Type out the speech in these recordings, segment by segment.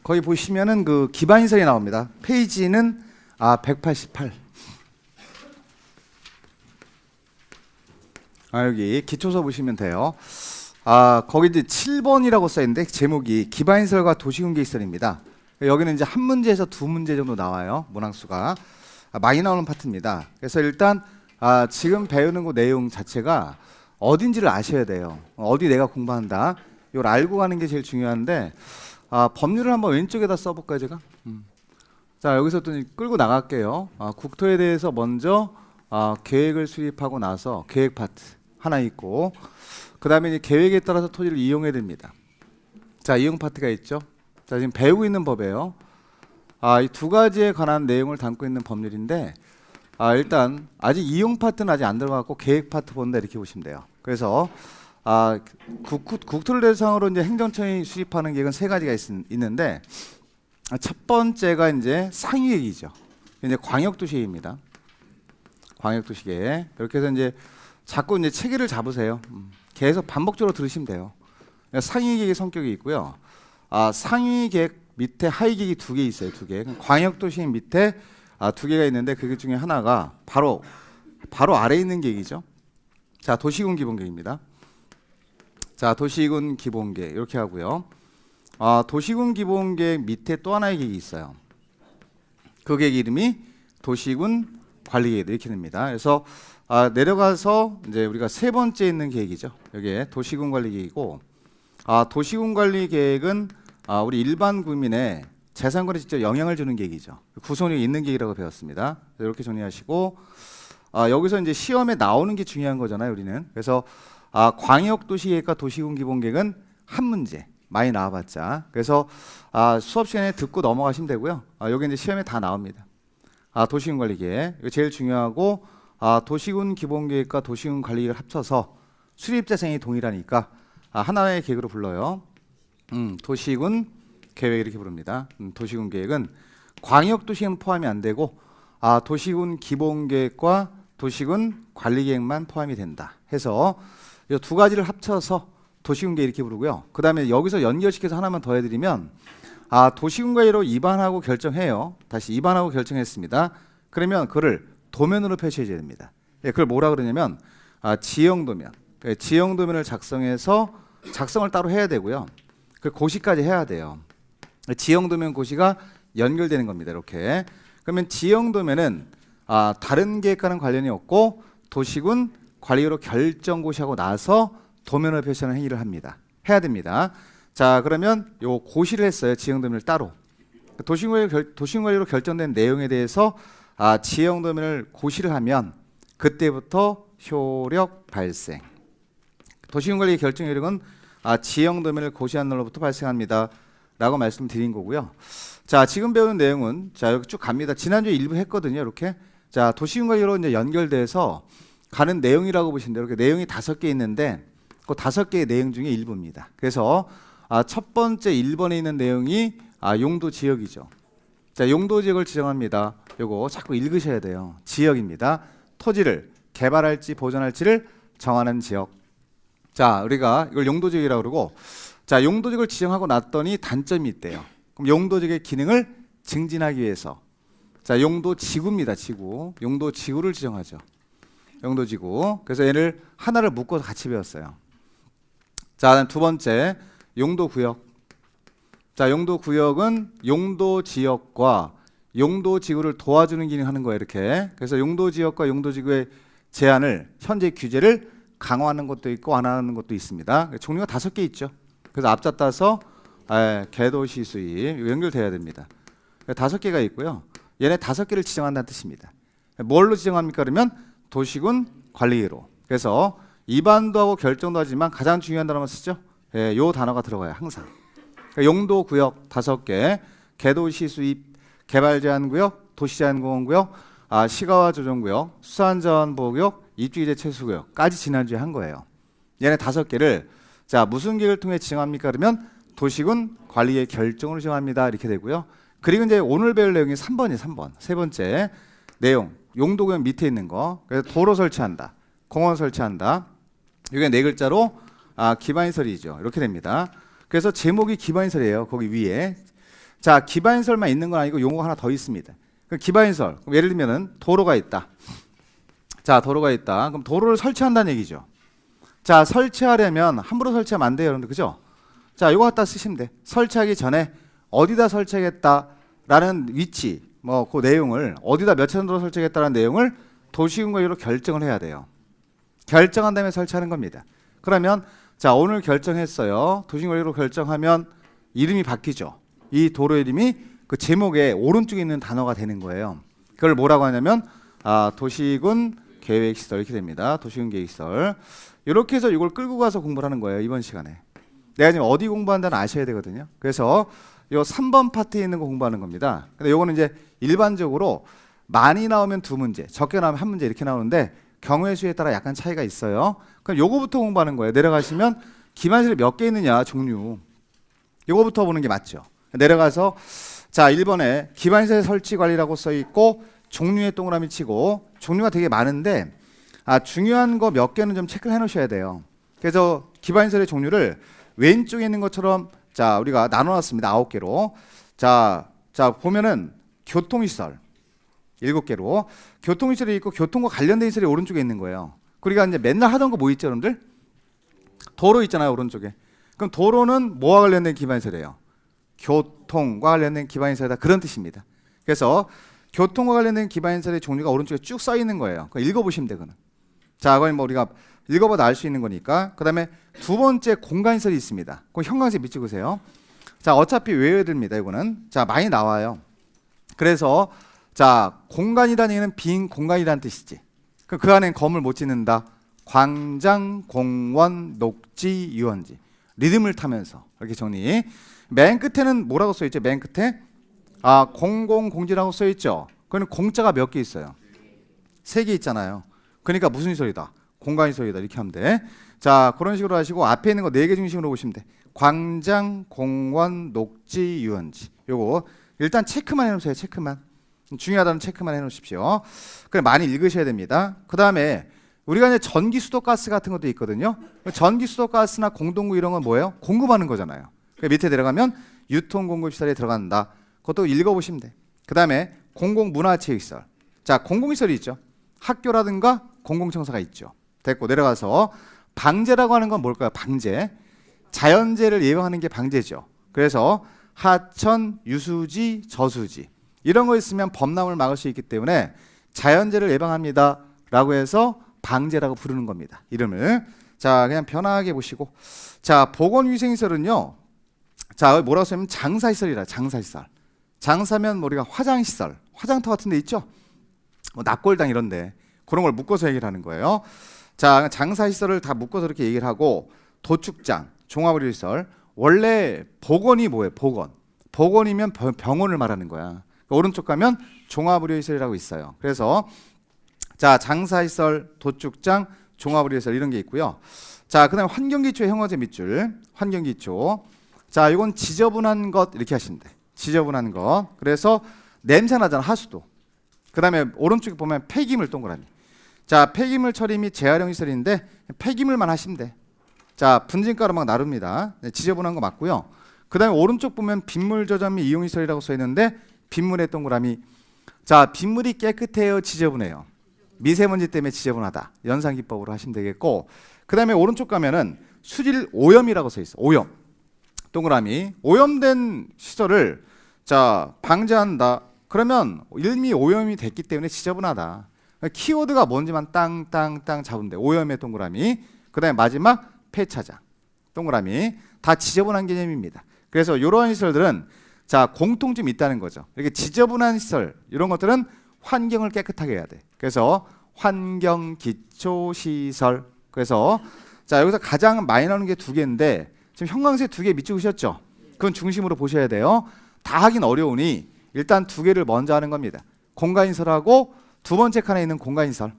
거기 보시면은 그 기반인설이 나옵니다. 페이지는 188. 여기 기초서 보시면 돼요. 거기 이제 7번이라고 써 있는데 제목이 기반인설과 도시군계시설입니다. 여기는 이제 한 문제에서 두 문제 정도 나와요. 문항수가 많이 나오는 파트입니다. 그래서 일단 지금 배우는 그 내용 자체가 어딘지를 아셔야 돼요. 어디 내가 공부한다. 이걸 알고 가는 게 제일 중요한데 법률을 한번 왼쪽에다 써볼까요, 제가? 자, 여기서 또 끌고 나갈게요. 국토에 대해서 먼저 계획을 수립하고 나서 계획 파트 하나 있고, 그 다음에 이제 계획에 따라서 토지를 이용해야 됩니다. 자, 이용 파트가 있죠. 자, 지금 배우고 있는 법이에요. 이 두 가지에 관한 내용을 담고 있는 법률인데, 일단 아직 이용 파트는 아직 안 들어갔고 계획 파트 본다 이렇게 보시면 돼요. 그래서 국토를 대상으로 이제 행정청이 수립하는 계획은 세 가지가 있는데, 첫 번째가 이제 상위계획이죠. 이제 광역도시계획입니다. 광역도시계획. 이렇게 해서 이제 자꾸 이제 체계를 잡으세요. 계속 반복적으로 들으시면 돼요. 상위계획의 성격이 있고요. 상위계획 밑에 하위계획이 두 개 있어요. 두 개. 광역도시계획 밑에 두 개가 있는데 그 중에 하나가 바로 아래에 있는 계획이죠. 자, 도시군 기본계획입니다. 자, 도시군 기본계획 이렇게 하고요. 도시군 기본계획 밑에 또 하나의 계획이 있어요. 그 계획 이름이 도시군 관리계획 이렇게 됩니다. 그래서 내려가서 이제 우리가 세 번째 있는 계획이죠. 여기에 도시군 관리계획이고, 도시군 관리계획은 우리 일반 국민의 재산권에 직접 영향을 주는 계획이죠. 구속력이 있는 계획이라고 배웠습니다. 이렇게 정리하시고, 여기서 이제 시험에 나오는 게 중요한 거잖아요, 우리는. 그래서 광역도시계획과 도시군 기본계획은 한 문제 많이 나와봤자. 그래서 수업 시간에 듣고 넘어가시면 되고요. 여기 이제 시험에 다 나옵니다. 도시군 관리계획 이거 제일 중요하고, 도시군 기본계획과 도시군 관리계획을 합쳐서 수립재생이 동일하니까 하나의 계획으로 불러요. 도시군 계획 이렇게 부릅니다. 도시군 계획은 광역도시계획은 포함이 안 되고 도시군 기본계획과 도시군 관리계획만 포함이 된다 해서 이 두 가지를 합쳐서 도시군 계획 이렇게 부르고요. 그 다음에 여기서 연결시켜서 하나만 더 해드리면 도시군 관리로 입안하고 결정해요. 다시 입안하고 결정했습니다. 그러면 그를 도면으로 표시해줘야 됩니다. 그걸 뭐라 그러냐면 지형도면. 지형도면을 작성해서 작성을 따로 해야 되고요. 그 고시까지 해야 돼요. 지형도면 고시가 연결되는 겁니다. 이렇게. 그러면 지형도면은 다른 계획과는 관련이 없고 도시군 관리로 결정고시하고 나서 도면을 표시하는 행위를 합니다. 해야 됩니다. 자, 그러면 요 고시를 했어요. 지형도면을 따로. 도시군 관리로 결정된 내용에 대해서 지형도면을 고시를 하면 그때부터 효력 발생. 도시군 관리 결정 효력은 지형도면을 고시한 날로부터 발생합니다. 라고 말씀드린 거고요. 자, 지금 배우는 내용은 자, 여기 쭉 갑니다. 지난주에 일부 했거든요. 이렇게. 자, 도시군 관리로 이제 연결돼서 가는 내용이라고 보시면 돼요. 이렇게 내용이 5개 있는데 그 5개의 내용 중에 일부입니다. 그래서 첫 번째 1번에 있는 내용이 용도 지역이죠. 자, 용도 지역을 지정합니다. 요거 자꾸 읽으셔야 돼요. 지역입니다. 토지를 개발할지 보존할지를 정하는 지역. 자, 우리가 이걸 용도지역이라고 그러고, 자, 용도지역을 지정하고 났더니 단점이 있대요. 그럼 용도지역의 기능을 증진하기 위해서 자, 용도지구입니다. 지구. 용도지구를 지정하죠. 용도지구. 그래서 얘를 하나를 묶어서 같이 배웠어요. 자, 두 번째 용도구역. 자, 용도구역은 용도지역과 용도지구를 도와주는 기능을 하는 거예요. 이렇게. 그래서 용도지역과 용도지구의 제한을 현재 규제를 강화하는 것도 있고 안 하는 것도 있습니다. 종류가 5개 있죠. 그래서 앞자 따서 개도시 수입 연결돼야 됩니다. 5개가 있고요. 얘네 5개를 지정한다는 뜻입니다. 뭘로 지정합니까? 그러면 도시군 관리로. 그래서 입안도 하고 결정도 하지만 가장 중요한 단어만 쓰죠. 요 단어가 들어가요. 항상. 용도구역 5개, 개도시 수입, 개발제한구역, 도시제한공원구역, 시가와 조정구역, 수산자원보호구역, 입주기재 최수구역까지 지난주에 한 거예요. 얘네 5개를 자, 무슨 계획을 통해 지정합니까? 그러면 도시군 관리의 결정으로 지정합니다. 이렇게 되고요. 그리고 이제 오늘 배울 내용이 3번이에요. 3번. 세 번째 내용. 용도구역 밑에 있는 거. 그래서 도로 설치한다. 공원 설치한다. 이게 4글자로 기반시설이죠. 이렇게 됩니다. 그래서 제목이 기반시설이에요. 거기 위에. 자, 기반시설만 있는 건 아니고 용어가 하나 더 있습니다. 그 기반시설, 예를 들면은 도로가 있다. 자, 도로가 있다. 그럼 도로를 설치한다는 얘기죠. 자, 설치하려면 함부로 설치하면 안 돼요, 여러분들. 그죠? 자, 이거 갖다 쓰시면 돼. 설치하기 전에 어디다 설치하겠다라는 위치, 뭐 그 내용을 어디다 몇 차선도로 설치하겠다라는 내용을 도시공사위로 결정을 해야 돼요. 결정한 다음에 설치하는 겁니다. 그러면 자, 오늘 결정했어요. 도시공사위로 결정하면 이름이 바뀌죠. 이 도로 이름이 그 제목에 오른쪽에 있는 단어가 되는 거예요. 그걸 뭐라고 하냐면 도시군 계획시설 이렇게 됩니다. 도시군 계획시설. 이렇게 해서 이걸 끌고 가서 공부를 하는 거예요. 이번 시간에. 내가 지금 어디 공부한다는 아셔야 되거든요. 그래서 요 3번 파트에 있는 거 공부하는 겁니다. 근데 요거는 이제 일반적으로 많이 나오면 2문제, 적게 나오면 1문제 이렇게 나오는데 경우의 수에 따라 약간 차이가 있어요. 그럼 요거부터 공부하는 거예요. 내려가시면 기반시설이 몇 개 있느냐 종류. 요거부터 보는 게 맞죠. 내려가서 자, 1번에 기반시설 설치 관리라고 써 있고 종류에 동그라미 치고 종류가 되게 많은데 중요한 거 몇 개는 좀 체크를 해 놓으셔야 돼요. 그래서 기반시설의 종류를 왼쪽에 있는 것처럼 자, 우리가 나눠 놨습니다. 9개로. 자, 보면은 교통시설 7개로 교통시설이 있고 교통과 관련된 시설이 오른쪽에 있는 거예요. 우리가 이제 맨날 하던 거 뭐 있죠, 여러분들? 도로 있잖아요, 오른쪽에. 그럼 도로는 뭐와 관련된 기반시설이에요? 교통과 관련된 기반시설이다. 그런 뜻입니다. 그래서 교통과 관련된 기반시설의 종류가 오른쪽에 쭉 써 있는 거예요. 그거 읽어보시면 되거든. 자, 그건 뭐 우리가 읽어봐도 알 수 있는 거니까. 그 다음에 두 번째 공간시설이 있습니다. 그 형광색 밑 찍으세요. 자, 어차피 외워야 됩니다. 이거는. 자, 많이 나와요. 그래서 자, 공간이라는 얘기는 빈 공간이라는 뜻이지. 그 안엔 건물 못 짓는다. 광장, 공원, 녹지, 유원지. 리듬을 타면서 이렇게 정리. 맨 끝에는 뭐라고 써 있죠? 맨 끝에 공공공지라고 써 있죠. 그거는 공자가 몇 개 있어요? 3개 있잖아요. 그러니까 무슨 시설이다? 공간시설이다. 이렇게 하면 돼. 자, 그런 식으로 하시고 앞에 있는 거 4개 중심으로 보시면 돼. 광장, 공원, 녹지, 유원지. 요거 일단 체크만 해놓으세요. 체크만. 중요하다는 체크만 해놓으십시오. 그래, 많이 읽으셔야 됩니다. 그 다음에 우리가 이제 전기, 수도, 가스 같은 것도 있거든요. 전기, 수도, 가스나 공동구 이런 건 뭐예요? 공급하는 거잖아요. 밑에 내려가면 유통공급시설에 들어간다. 그것도 읽어보시면 돼. 그 다음에 공공문화체육시설. 자, 공공시설이 있죠. 학교라든가 공공청사가 있죠. 됐고, 내려가서 방제라고 하는 건 뭘까요? 방제. 자연재해를 예방하는 게 방제죠. 그래서 하천, 유수지, 저수지 이런 거 있으면 범람을 막을 수 있기 때문에 자연재해를 예방합니다 라고 해서 방제라고 부르는 겁니다. 이름을. 자, 그냥 편하게 보시고. 자, 보건위생시설은요. 자, 뭐라고 쓰면 장사시설이라. 장사시설. 장사면 뭐 우리가 화장시설, 화장터 같은 데 있죠. 뭐 납골당 이런데 그런 걸 묶어서 얘기를 하는 거예요. 자, 장사시설을 다 묶어서 이렇게 얘기를 하고 도축장, 종합의료시설. 원래 보건이 뭐예요? 보건이면 병원을 말하는 거야. 오른쪽 가면 종합의료시설이라고 있어요. 그래서 자, 장사시설, 도축장, 종합의료시설 이런 게 있고요. 자, 그다음에 환경기초의 형어제 밑줄. 환경기초. 자, 이건 지저분한 것 이렇게 하시면 돼. 지저분한 것. 그래서 냄새 나잖아, 하수도. 그다음에 오른쪽에 보면 폐기물 동그라미. 자, 폐기물 처리 및 재활용 시설인데 폐기물만 하시면 돼. 자, 분진가루 막 나릅니다. 네, 지저분한 거 맞고요. 그다음에 오른쪽 보면 빗물 저장 및 이용 시설이라고 써 있는데 빗물의 동그라미. 자, 빗물이 깨끗해요, 지저분해요? 미세먼지 때문에 지저분하다. 연산 기법으로 하시면 되겠고. 그다음에 오른쪽 가면은 수질 오염이라고 써 있어. 오염. 동그라미. 오염된 시설을 자, 방제한다. 그러면 이미 오염이 됐기 때문에 지저분하다. 키워드가 뭔지만 땅땅땅 잡으면 돼. 오염의 동그라미. 그다음에 마지막 폐차장. 동그라미. 다 지저분한 개념입니다. 그래서 이러한 시설들은 자, 공통점이 있다는 거죠. 이렇게 지저분한 시설 이런 것들은 환경을 깨끗하게 해야 돼. 그래서 환경 기초 시설. 그래서 자, 여기서 가장 많이 나오는 게 2개인데 지금 형광색 2개 밑줄 그으셨죠? 그건 중심으로 보셔야 돼요. 다 하긴 어려우니 일단 2개를 먼저 하는 겁니다. 공간시설하고 두 번째 칸에 있는 공간시설.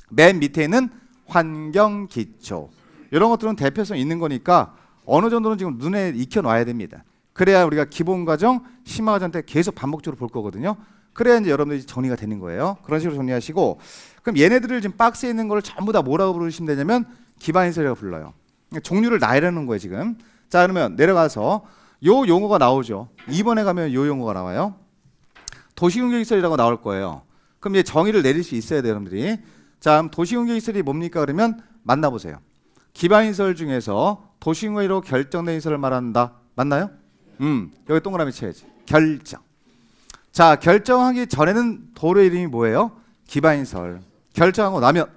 맨 밑에 있는 환경기초. 이런 것들은 대표성 있는 거니까 어느 정도는 지금 눈에 익혀놔야 됩니다. 그래야 우리가 기본과정, 심화과정 때 계속 반복적으로 볼 거거든요. 그래야 이제 여러분들이 정리가 되는 거예요. 그런 식으로 정리하시고, 그럼 얘네들을 지금 박스에 있는 걸 전부 다 뭐라고 부르시면 되냐면 기반시설이라고 불러요. 종류를 나열하는 거예요 지금. 자, 그러면 내려가서 요 용어가 나오죠. 2번에 가면 요 용어가 나와요. 도시군계시설이라고 나올 거예요. 그럼 이제 정의를 내릴 수 있어야 돼요, 여러분들이. 자, 그럼 도시군계시설이 뭡니까? 그러면 만나보세요. 기반시설 중에서 도시군계로 결정된 시설을 말한다. 맞나요? 여기 동그라미 쳐야지. 결정. 자, 결정하기 전에는 도로 이름이 뭐예요? 기반시설. 결정하고 나면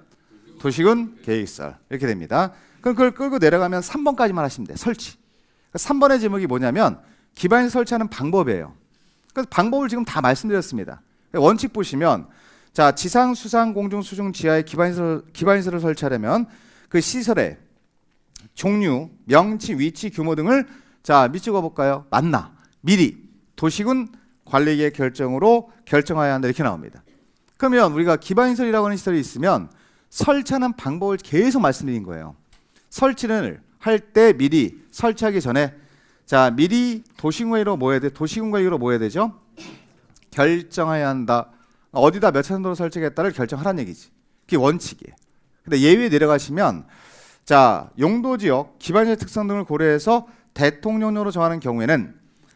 도시군계획시설. 이렇게 됩니다. 그럼 그걸 끌고 내려가면 3번까지만 하시면 돼요. 설치. 3번의 제목이 뭐냐면 기반시설 설치하는 방법이에요. 그래서 방법을 지금 다 말씀드렸습니다. 원칙 보시면 자, 지상, 수상, 공중, 수중, 지하에 기반시설을 설치하려면 그 시설의 종류, 명치, 위치, 규모 등을 자, 밑 찍어볼까요? 맞나? 미리 도시군 관리계획 결정으로 결정해야 한다 이렇게 나옵니다. 그러면 우리가 기반시설이라고 하는 시설이 있으면 설치하는 방법을 계속 말씀드린 거예요. 설치를 할 때 미리 설치하기 전에 자, 미리 도시군관리로 뭐 해야 돼? 도시군관리로 뭐 해야 되죠? 결정해야 한다. 어디다 몇 차선도로 설치하겠다를 결정하라는 얘기지. 그게 원칙이에요. 근데 예외 내려가시면 자, 용도지역, 기반시설 특성 등을 고려해서 대통령령으로 정하는 경우에는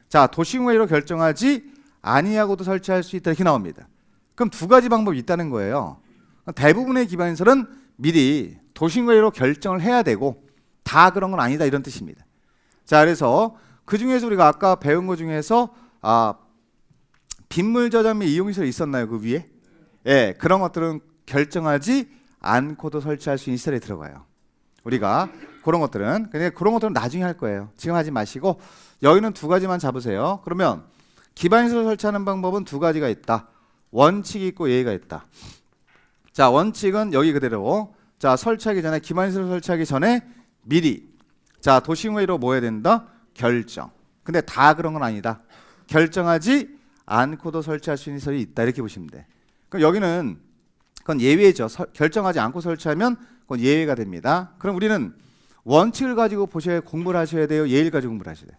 자, 도시군관리로 결정하지 아니하고도 설치할 수 있다 이렇게 나옵니다. 그럼 두 가지 방법이 있다는 거예요. 대부분의 기반시설은 미리 도시군관리로 결정을 해야 되고 다 그런 건 아니다 이런 뜻입니다. 자, 그래서 그 중에서 우리가 아까 배운 것 중에서 빗물 저장 및 이용시설이 있었나요? 그 위에? 예, 그런 것들은 결정하지 않고도 설치할 수 있는 시설에 들어가요. 우리가 그런 것들은 근데 그런 것들은 나중에 할 거예요. 지금 하지 마시고 여기는 두 가지만 잡으세요. 그러면 기반시설 설치하는 방법은 두 가지가 있다. 원칙이 있고 예의가 있다. 자, 원칙은 여기 그대로 자, 설치하기 전에 기반시설 설치하기 전에 미리 자, 도시군관리로 뭐 해야 된다? 결정. 근데 다 그런 건 아니다. 결정하지 않고도 설치할 수 있는 시설이 있다 이렇게 보시면 돼. 그럼 여기는 그건 예외죠. 결정하지 않고 설치하면 그건 예외가 됩니다. 그럼 우리는 원칙을 가지고 공부를 하셔야 돼요? 예의를 가지고 공부를 하셔야 돼요?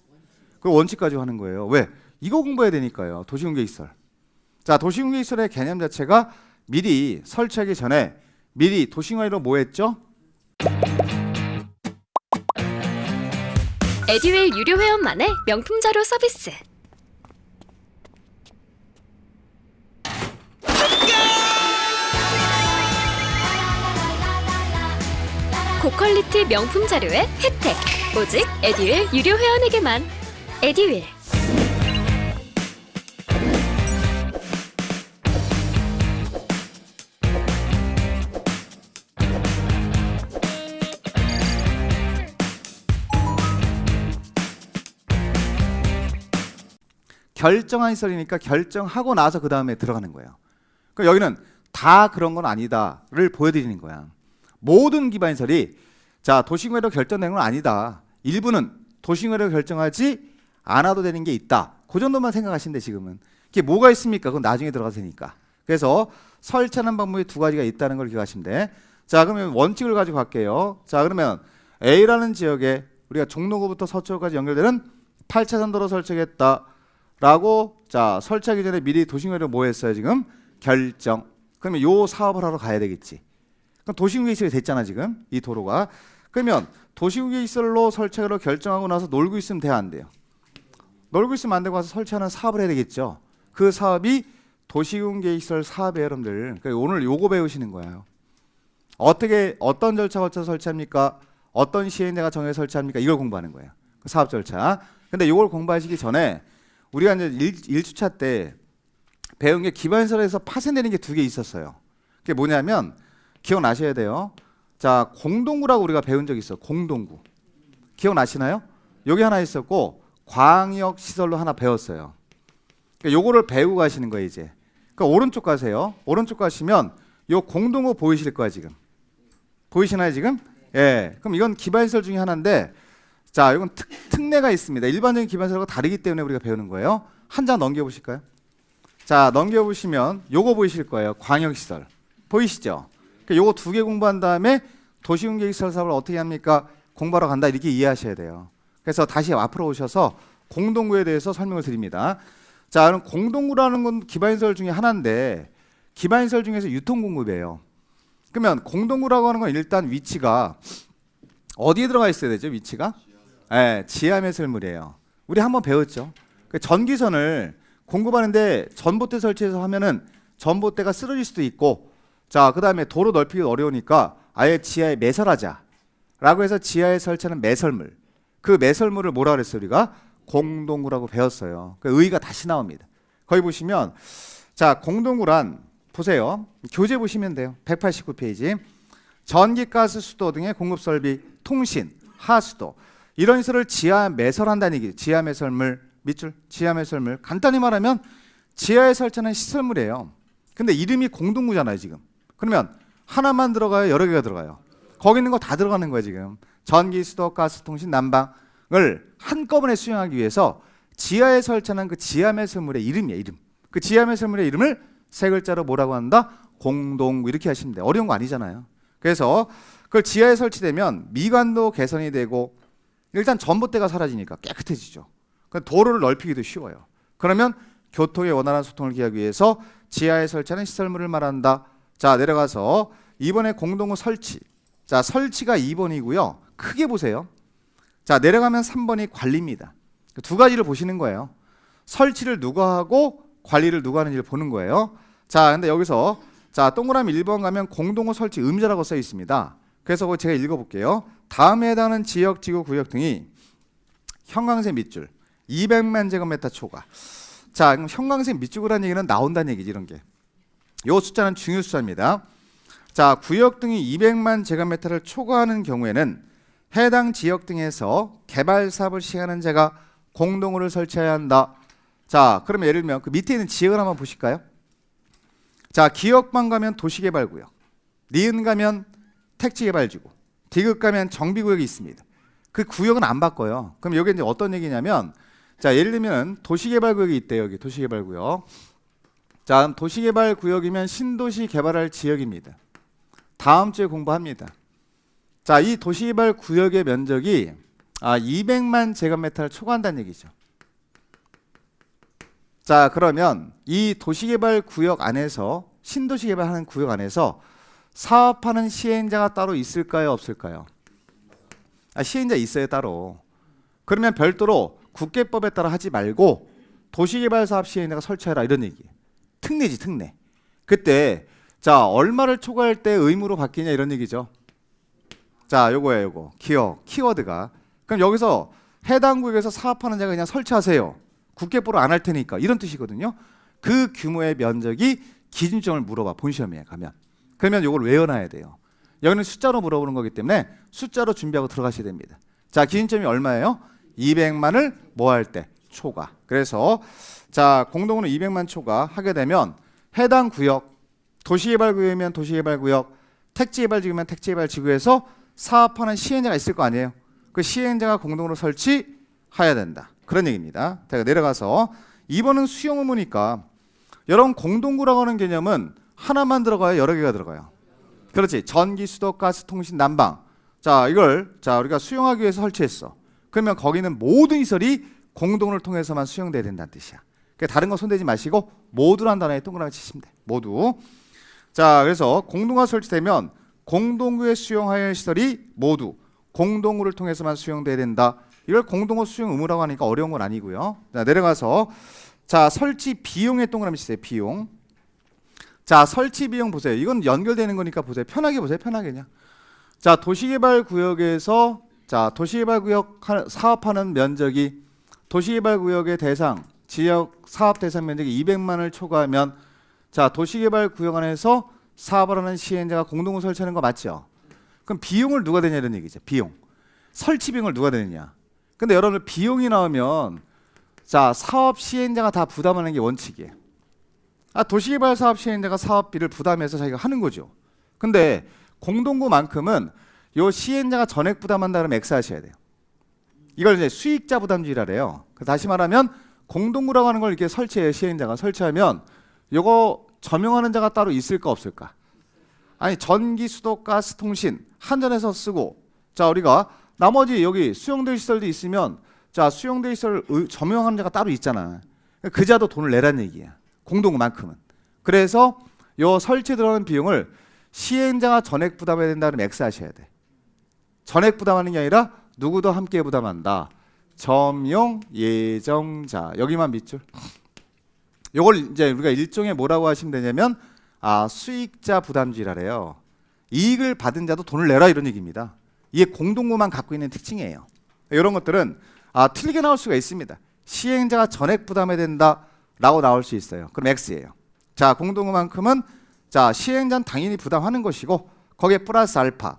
그 원칙 가지고 하는 거예요. 왜? 이거 공부해야 되니까요. 도시군계시설. 자, 도시군계시설의 개념 자체가 미리 설치하기 전에 미리 도시군관리로 뭐 했죠? 에듀윌 유료 회원만의 명품 자료 서비스. 고퀄리티 명품 자료의 혜택. 오직 에듀윌 유료 회원에게만. 에듀윌. 결정한 시설이니까 결정하고 나서 그 다음에 들어가는 거예요. 그러니까 여기는 다 그런 건 아니다를 보여드리는 거야. 모든 기반시설이 자, 도시군관리로 결정된 건 아니다. 일부는 도시군관리로 결정하지 않아도 되는 게 있다. 그 정도만 생각하시면 돼 지금은. 그게 뭐가 있습니까? 그건 나중에 들어가서 되니까. 그래서 설치하는 방법이 두 가지가 있다는 걸 기억하시면 돼. 자, 그러면 원칙을 가지고 갈게요. 자, 그러면 A라는 지역에 우리가 종로구부터 서초구까지 연결되는 8차선 도로 설치하겠다. 라고 자, 설치하기 전에 미리 도시군관리로 뭐 했어요 지금? 결정. 그러면 요 사업을 하러 가야 되겠지. 그럼 도시군계시설이 됐잖아 지금 이 도로가. 그러면 도시군계시설로 설치하기로 결정하고 나서 놀고 있으면 돼야 안 돼요? 놀고 있으면 안 되고 와서 설치하는 사업을 해야 되겠죠. 그 사업이 도시군계시설 사업이에요 여러분들. 그러니까 오늘 요거 배우시는 거예요. 어떤 절차 거쳐서 설치합니까? 어떤 시행자가 정해 설치합니까? 이걸 공부하는 거예요. 그 사업 절차. 근데 요걸 공부하시기 전에 우리가 이제 1주차 때 배운 게 기반시설에서 파생되는 게 두 개 있었어요. 그게 뭐냐면 기억나셔야 돼요. 자, 공동구라고 우리가 배운 적 있어. 공동구. 기억나시나요? 여기 하나 있었고 광역시설로 하나 배웠어요. 그러니까 요거를 배우고 가시는 거예요 이제. 그러니까 오른쪽 가세요. 오른쪽 가시면 요 공동구 보이실 거야 지금. 보이시나요 지금? 예. 그럼 이건 기반시설 중에 하나인데 자, 이건 특례가 있습니다. 일반적인 기반시설과 다르기 때문에 우리가 배우는 거예요. 한 장 넘겨보실까요? 자, 넘겨보시면 요거 보이실 거예요. 광역시설. 보이시죠? 그러니까 요거 두 개 공부한 다음에 도시군계획시설 사업을 어떻게 합니까? 공부하러 간다 이렇게 이해하셔야 돼요. 그래서 다시 앞으로 오셔서 공동구에 대해서 설명을 드립니다. 자, 그럼 공동구라는 건 기반시설 중에 하나인데 기반시설 중에서 유통공급이에요. 그러면 공동구라고 하는 건 일단 위치가 어디에 들어가 있어야 되죠? 위치가? 네, 지하 매설물이에요. 우리 한번 배웠죠. 그 전기선을 공급하는데 전봇대 설치해서 하면은 전봇대가 쓰러질 수도 있고, 자, 그다음에 도로 넓히기 어려우니까 아예 지하에 매설하자라고 해서 지하에 설치하는 매설물. 그 매설물을 뭐라 그랬어요? 우리가 공동구라고 배웠어요. 그 의의가 다시 나옵니다. 거기 보시면 자, 공동구란 보세요. 교재 보시면 돼요. 189페이지. 전기, 가스, 수도 등의 공급 설비, 통신, 하수도 이런 시설을 지하 매설한다는 얘기죠. 지하 매설물, 밑줄, 지하 매설물. 간단히 말하면 지하에 설치하는 시설물이에요. 근데 이름이 공동구잖아요, 지금. 그러면 하나만 들어가요? 여러 개가 들어가요? 거기 있는 거 다 들어가는 거예요, 지금. 전기, 수도, 가스, 통신, 난방을 한꺼번에 수행하기 위해서 지하에 설치하는 그 지하 매설물의 이름이에요, 이름. 그 지하 매설물의 이름을 세 글자로 뭐라고 한다? 공동구. 이렇게 하시면 돼요. 어려운 거 아니잖아요. 그래서 그걸 지하에 설치되면 미관도 개선이 되고 일단 전봇대가 사라지니까 깨끗해지죠. 도로를 넓히기도 쉬워요. 그러면 교통의 원활한 소통을 기하기 위해서 지하에 설치하는 시설물을 말한다. 자, 내려가서 2번에 공동구 설치. 자, 설치가 2번이고요. 크게 보세요. 자, 내려가면 3번이 관리입니다. 두 가지를 보시는 거예요. 설치를 누가 하고 관리를 누가 하는지를 보는 거예요. 자, 근데 여기서 자, 동그라미 1번 가면 공동구 설치 의무자라고 써 있습니다. 그래서 그거 제가 읽어볼게요. 다음에 해당하는 지역, 지구, 구역 등이 형광색 밑줄 200만 제곱미터 초과. 자, 그럼 형광색 밑줄이라는 얘기는 나온다는 얘기지, 이런 게. 요 숫자는 중요 숫자입니다. 자, 구역 등이 200만 제곱미터를 초과하는 경우에는 해당 지역 등에서 개발 사업을 시행하는 자가 공동구를 설치해야 한다. 자, 그러면 예를 들면 그 밑에 있는 지역을 한번 보실까요? 자, 기역방 가면 도시개발구역, 니은 가면 택지개발지구, 디귿 가면 정비구역이 있습니다. 그 구역은 안 바꿔요. 그럼 여기 이제 어떤 얘기냐면, 자, 예를 들면 도시개발구역이 있대요. 여기 도시개발구역. 자, 도시개발구역이면 신도시 개발할 지역입니다. 다음 주에 공부합니다. 자, 이 도시개발구역의 면적이 200만 제곱미터를 초과한다는 얘기죠. 자, 그러면 이 도시개발구역 안에서 신도시 개발하는 구역 안에서 사업하는 시행자가 따로 있을까요, 없을까요? 시행자 있어요, 따로. 그러면 별도로 국계법에 따라 하지 말고 도시개발 사업 시행자가 설치해라, 이런 얘기예요. 특례지, 특례. 그때 자, 얼마를 초과할 때 의무로 바뀌냐, 이런 얘기죠. 자, 요거예요, 요거. 기억, 키워드가. 그럼 여기서 해당 구역에서 사업하는 자가 그냥 설치하세요. 국계법으로 안 할 테니까, 이런 뜻이거든요. 그 규모의 면적이 기준점을 물어봐, 본시험에 가면. 그러면 요걸 외워놔야 돼요. 여기는 숫자로 물어보는 거기 때문에 숫자로 준비하고 들어가셔야 됩니다. 자, 기준점이 얼마예요? 200만을 뭐 할 때? 초과. 그래서 자, 공동으로 200만 초과 하게 되면 해당 구역, 도시개발구역이면 도시개발구역, 택지개발지구면 택지개발지구에서 사업하는 시행자가 있을 거 아니에요. 그 시행자가 공동으로 설치해야 된다. 그런 얘기입니다. 제가 내려가서 2번은 수용 의무니까 여러분 공동구라고 하는 개념은 하나만 들어가요, 여러 개가 들어가요? 그렇지. 전기, 수도, 가스, 통신, 난방. 자, 이걸 자, 우리가 수용하기 위해서 설치했어. 그러면 거기는 모든 시설이 공동을 통해서만 수용돼야 된다는 뜻이야. 그러니까 다른 거 손대지 마시고 모두란 단어에 동그라미 치시면 돼. 모두. 자, 그래서 공동구가 설치되면 공동구에 수용하여야 할 시설이 모두 공동구를 통해서만 수용돼야 된다. 이걸 공동구 수용 의무라고 하니까 어려운 건 아니고요. 자, 내려가서 자, 설치 비용에 동그라미 치세요. 비용. 자, 설치 비용 보세요. 이건 연결되는 거니까 보세요. 편하게 보세요. 편하게 그냥. 자, 도시개발구역에서 자, 도시개발구역 사업하는 면적이 도시개발구역의 대상 지역 사업 대상 면적이 200만을 초과하면 자, 도시개발구역 안에서 사업을 하는 시행자가 공동구 설치하는 거 맞죠? 그럼 비용을 누가 되냐 이런 얘기죠. 비용. 설치 비용을 누가 되느냐. 근데 여러분들 비용이 나오면 자, 사업 시행자가 다 부담하는 게 원칙이에요. 도시개발 사업 시행자가 사업비를 부담해서 자기가 하는 거죠. 근데 공동구만큼은 요 시행자가 전액 부담한다 그러면 X 하셔야 돼요. 이걸 이제 수익자 부담주의라래요. 다시 말하면 공동구라고 하는 걸 이렇게 설치해요. 시행자가 설치하면 요거 점용하는 자가 따로 있을까 없을까? 아니, 전기, 수도, 가스, 통신 한전에서 쓰고 자, 우리가 나머지 여기 수용될 시설도 있으면 자, 수용될 시설을 점용하는 자가 따로 있잖아. 그 자도 돈을 내라는 얘기야. 공동구만큼은. 그래서 요 설치 들어가는 비용을 시행자가 전액 부담해야 된다 그러면 X 하셔야 돼. 전액 부담하는 게 아니라 누구도 함께 부담한다. 점용 예정자. 여기만 밑줄. 요걸 이제 우리가 일종의 뭐라고 하시면 되냐면 수익자 부담주의라래요. 이익을 받은 자도 돈을 내라 이런 얘기입니다. 이게 공동구만 갖고 있는 특징이에요. 이런 것들은 틀리게 나올 수가 있습니다. 시행자가 전액 부담해야 된다라고 나올 수 있어요. 그럼 X예요. 자, 공동구만큼은 자 시행자는 당연히 부담하는 것이고 거기에 플러스 알파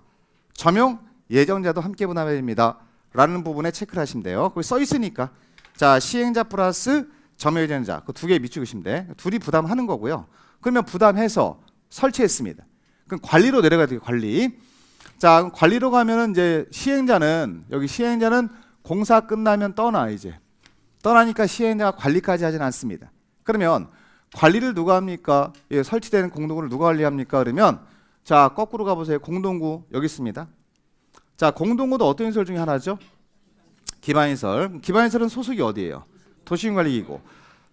점용 예정자도 함께 부담해야 됩니다. 라는 부분에 체크를 하시면 돼요. 거기 써 있으니까 자 시행자 플러스 점용 예정자 그 두 개 밑줄이시면 돼. 둘이 부담하는 거고요. 그러면 부담해서 설치했습니다. 그럼 관리로 내려가야 돼요. 관리. 자 그럼 관리로 가면은 이제 시행자는 여기 시행자는 공사 끝나면 떠나 이제 떠나니까 시행자가 관리까지 하진 않습니다. 그러면 관리를 누가 합니까? 예, 설치되는 공동구를 누가 관리합니까? 그러면 자 거꾸로 가보세요. 공동구 여기 있습니다. 자 공동구도 어떤 시설 중에 하나죠? 기반시설. 기반시설은 소속이 어디예요? 도시군관리기구.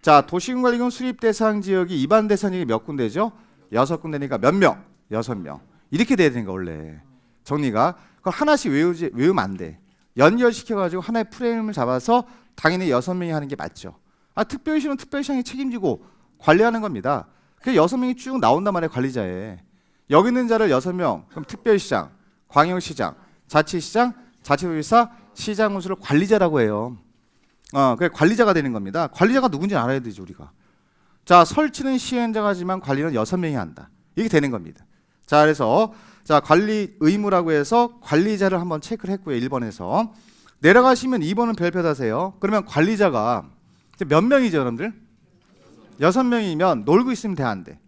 자 도시군관리기구 수립 대상 지역이 입안 대상 지역이 몇 군데죠? 6군데니까 몇 명? 6명. 이렇게 돼야 되는 거 원래 정리가. 그걸 하나씩 외우면 안 돼. 연결시켜가지고 하나의 프레임을 잡아서 당연히 6명이 하는 게 맞죠. 특별시는 특별시장이 책임지고 관리하는 겁니다. 그 6명이 쭉 나온단 말이에요. 관리자에. 여기 있는 자를 6명 그럼 특별시장, 광역시장, 자치시장, 자치도지사, 시장 운수를 관리자라고 해요. 그게 관리자가 되는 겁니다. 관리자가 누군지 알아야 되죠 우리가. 자 설치는 시행자가 하지만 관리는 6명이 한다. 이게 되는 겁니다. 자 그래서 자 관리 의무라고 해서 관리자를 한번 체크를 했고요. 1번에서 내려가시면 2번은 별표 다세요. 그러면 관리자가 몇 명이죠 여러분들? 6명이면 놀고 있으면 돼 안 돼?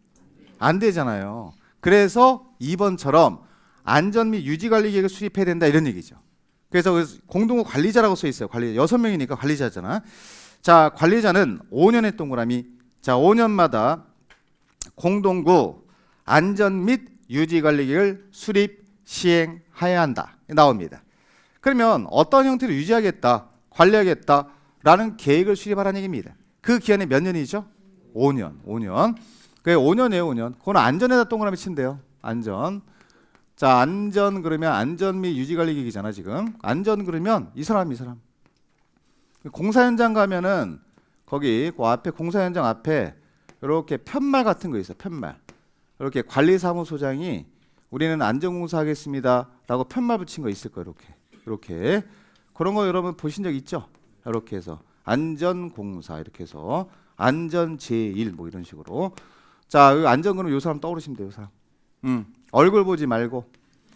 안 되잖아요. 그래서 2번처럼 안전 및 유지 관리 계획을 수립해야 된다 이런 얘기죠. 그래서 공동구 관리자라고 써 있어요. 관리자 6명이니까 관리자잖아. 자 관리자는 5년의 동그라미. 자 5년마다 공동구 안전 및 유지 관리 계획을 수립 시행해야 한다 나옵니다. 그러면 어떤 형태로 유지하겠다, 관리하겠다라는 계획을 수립하라는 얘기입니다. 그 기한이 몇 년이죠? 5년. 5년. 그게 5년이에요, 5년. 그건 안전에다 동그라미 친대요. 안전. 자, 안전 그러면 안전 및 유지 관리 계획이잖아, 지금. 안전 그러면 이 사람. 공사 현장 가면은 거기 그 앞에 공사 현장 앞에 이렇게 편말 같은 거 있어. 편말. 이렇게 관리사무소장이 우리는 안전공사 하겠습니다라고 편말 붙인 거 있을 거예요, 이렇게. 그런 거 여러분 보신 적 있죠? 이렇게 해서 안전공사 이렇게 해서 안전 제1 뭐 이런 식으로. 자, 안전 그러면 요 사람 떠오르시면 돼요, 요 사람. 얼굴 보지 말고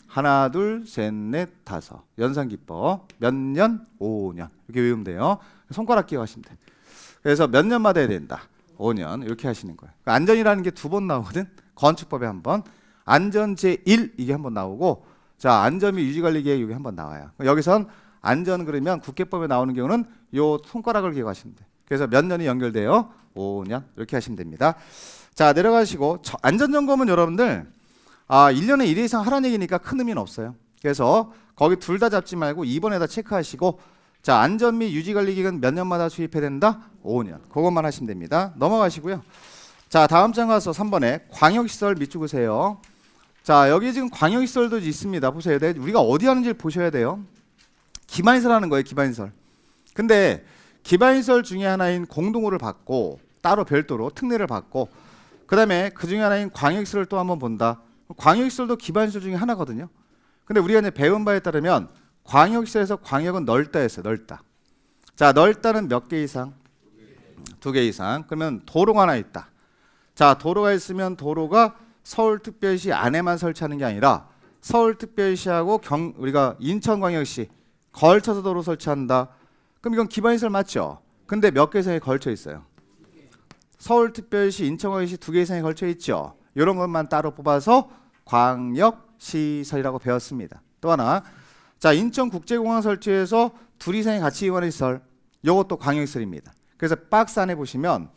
하나, 둘, 셋, 넷, 다섯. 연상 기법. 몇 년? 5년. 이렇게 외우면 돼요. 손가락 기억하시면 돼. 그래서 몇 년마다 해야 된다. 5년 이렇게 하시는 거예요. 안전이라는 게 2번 나오거든. 건축법에 한 번. 안전 제1 이게 한 번 나오고 자 안전 및 유지 관리 계획 이게 한 번 나와요. 여기선 안전 그러면 국회법에 나오는 경우는 요 손가락을 기억하시면 돼. 그래서 몇 년이 연결돼요? 5년 이렇게 하시면 됩니다. 자 내려가시고 안전점검은 여러분들 1년에 1회 이상 하라는 얘기니까 큰 의미는 없어요. 그래서 거기 둘 다 잡지 말고 2번에다 체크하시고 자 안전 및 유지 관리 계획은 몇 년마다 수립해야 된다? 5년. 그것만 하시면 됩니다. 넘어가시고요. 자 다음 장 가서 3번에 광역시설 밑줄 그세요. 자 여기 지금 광역시설도 있습니다. 보세요. 우리가 어디 하는지를 보셔야 돼요. 기반시설 하는 거예요. 기반시설. 근데 기반시설 중에 하나인 공동구를 받고 따로 별도로 특례를 받고 그 다음에 그 중에 하나인 광역시설을 또 한번 본다. 광역시설도 기반시설 중에 하나거든요. 근데 우리가 이제 배운 바에 따르면 광역시설에서 광역은 넓다 했어요. 넓다. 자 넓다는 몇 개 이상? 2개 이상. 그러면 도로가 하나 있다. 자 도로가 있으면 도로가 서울특별시 안에만 설치하는 게 아니라 서울특별시하고 우리가 인천광역시 걸쳐서 도로 설치한다. 그럼 이건 기반시설 맞죠? 근데 몇 개 이상에 걸쳐 있어요. 서울특별시, 인천광역시 2개 이상에 걸쳐 있죠. 이런 것만 따로 뽑아서 광역시설이라고 배웠습니다. 또 하나, 자 인천국제공항 설치해서 2 이상이 같이 이용하는 시설, 이것도 광역시설입니다. 그래서 박스 안에 보시면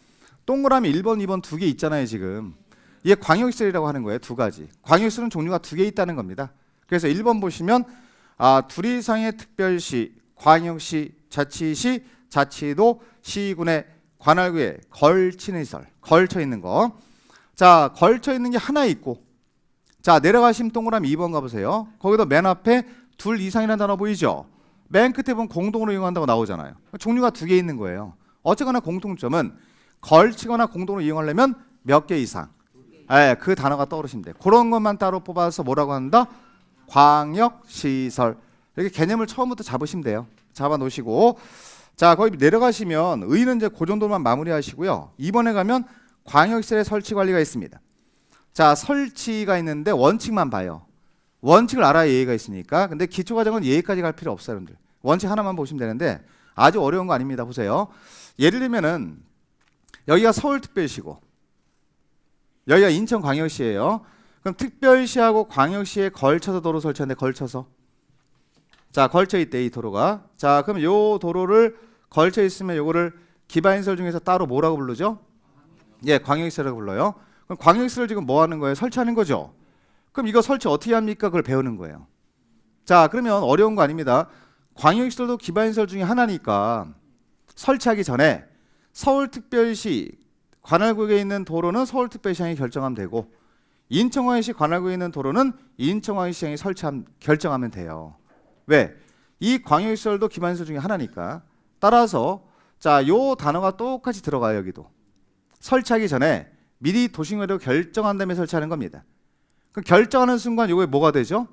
동그라미 1번, 2번 2개 있잖아요. 지금 이게 광역시설이라고 하는 거예요. 2가지. 광역시설은 종류가 2개 있다는 겁니다. 그래서 1번 보시면 2 이상의 특별시, 광역시, 자치시, 자치도, 시군의 관할구에 걸치는 시설, 걸쳐 있는 거. 자 걸쳐 있는 게 하나 있고 자 내려가시면 동그라미 2번 가보세요. 거기도 맨 앞에 2 이상이라는 단어 보이죠? 맨 끝에 보면 공동으로 이용한다고 나오잖아요. 종류가 두 개 있는 거예요. 어쨌거나 공통점은 걸치거나 공동으로 이용하려면 몇 개 이상. 그 단어가 떠오르시면 돼요. 그런 것만 따로 뽑아서 뭐라고 한다? 광역시설. 이렇게 개념을 처음부터 잡으시면 돼요. 잡아 놓으시고, 자 거기 내려가시면 의는 이제 그 정도만 마무리하시고요. 2번에 가면 광역시설의 설치 관리가 있습니다. 자 설치가 있는데 원칙만 봐요. 원칙을 알아야 예의가 있으니까. 근데 기초과정은 예의까지 갈 필요 없어요, 여러분들. 원칙 하나만 보시면 되는데 아주 어려운 거 아닙니다. 보세요. 예를 들면은 여기가 서울특별시고 여기가 인천광역시예요. 그럼 특별시하고 광역시에 걸쳐서 도로 설치하는데 걸쳐서, 자 걸쳐 있대 이 도로가. 자 그럼 요 도로를 걸쳐 있으면 요거를 기반시설 중에서 따로 뭐라고 부르죠? 예, 광역시설이라고 불러요. 그럼 광역시설 지금 뭐 하는 거예요? 설치하는 거죠. 그럼 이거 설치 어떻게 합니까? 그걸 배우는 거예요. 자 그러면 어려운 거 아닙니다. 광역시설도 기반시설 중에 하나니까 설치하기 전에 서울특별시 관할구역에 있는 도로는 서울특별시장이 결정하면 되고, 인천광역시 관할구역에 있는 도로는 인천광역시장이 결정하면 돼요. 왜? 이 광역시설도 기반시설 중에 하나니까. 따라서 자, 요 단어가 똑같이 들어가요. 여기도 설치하기 전에 미리 도시공사로 결정한 다음에 설치하는 겁니다. 그 결정하는 순간 요게 뭐가 되죠?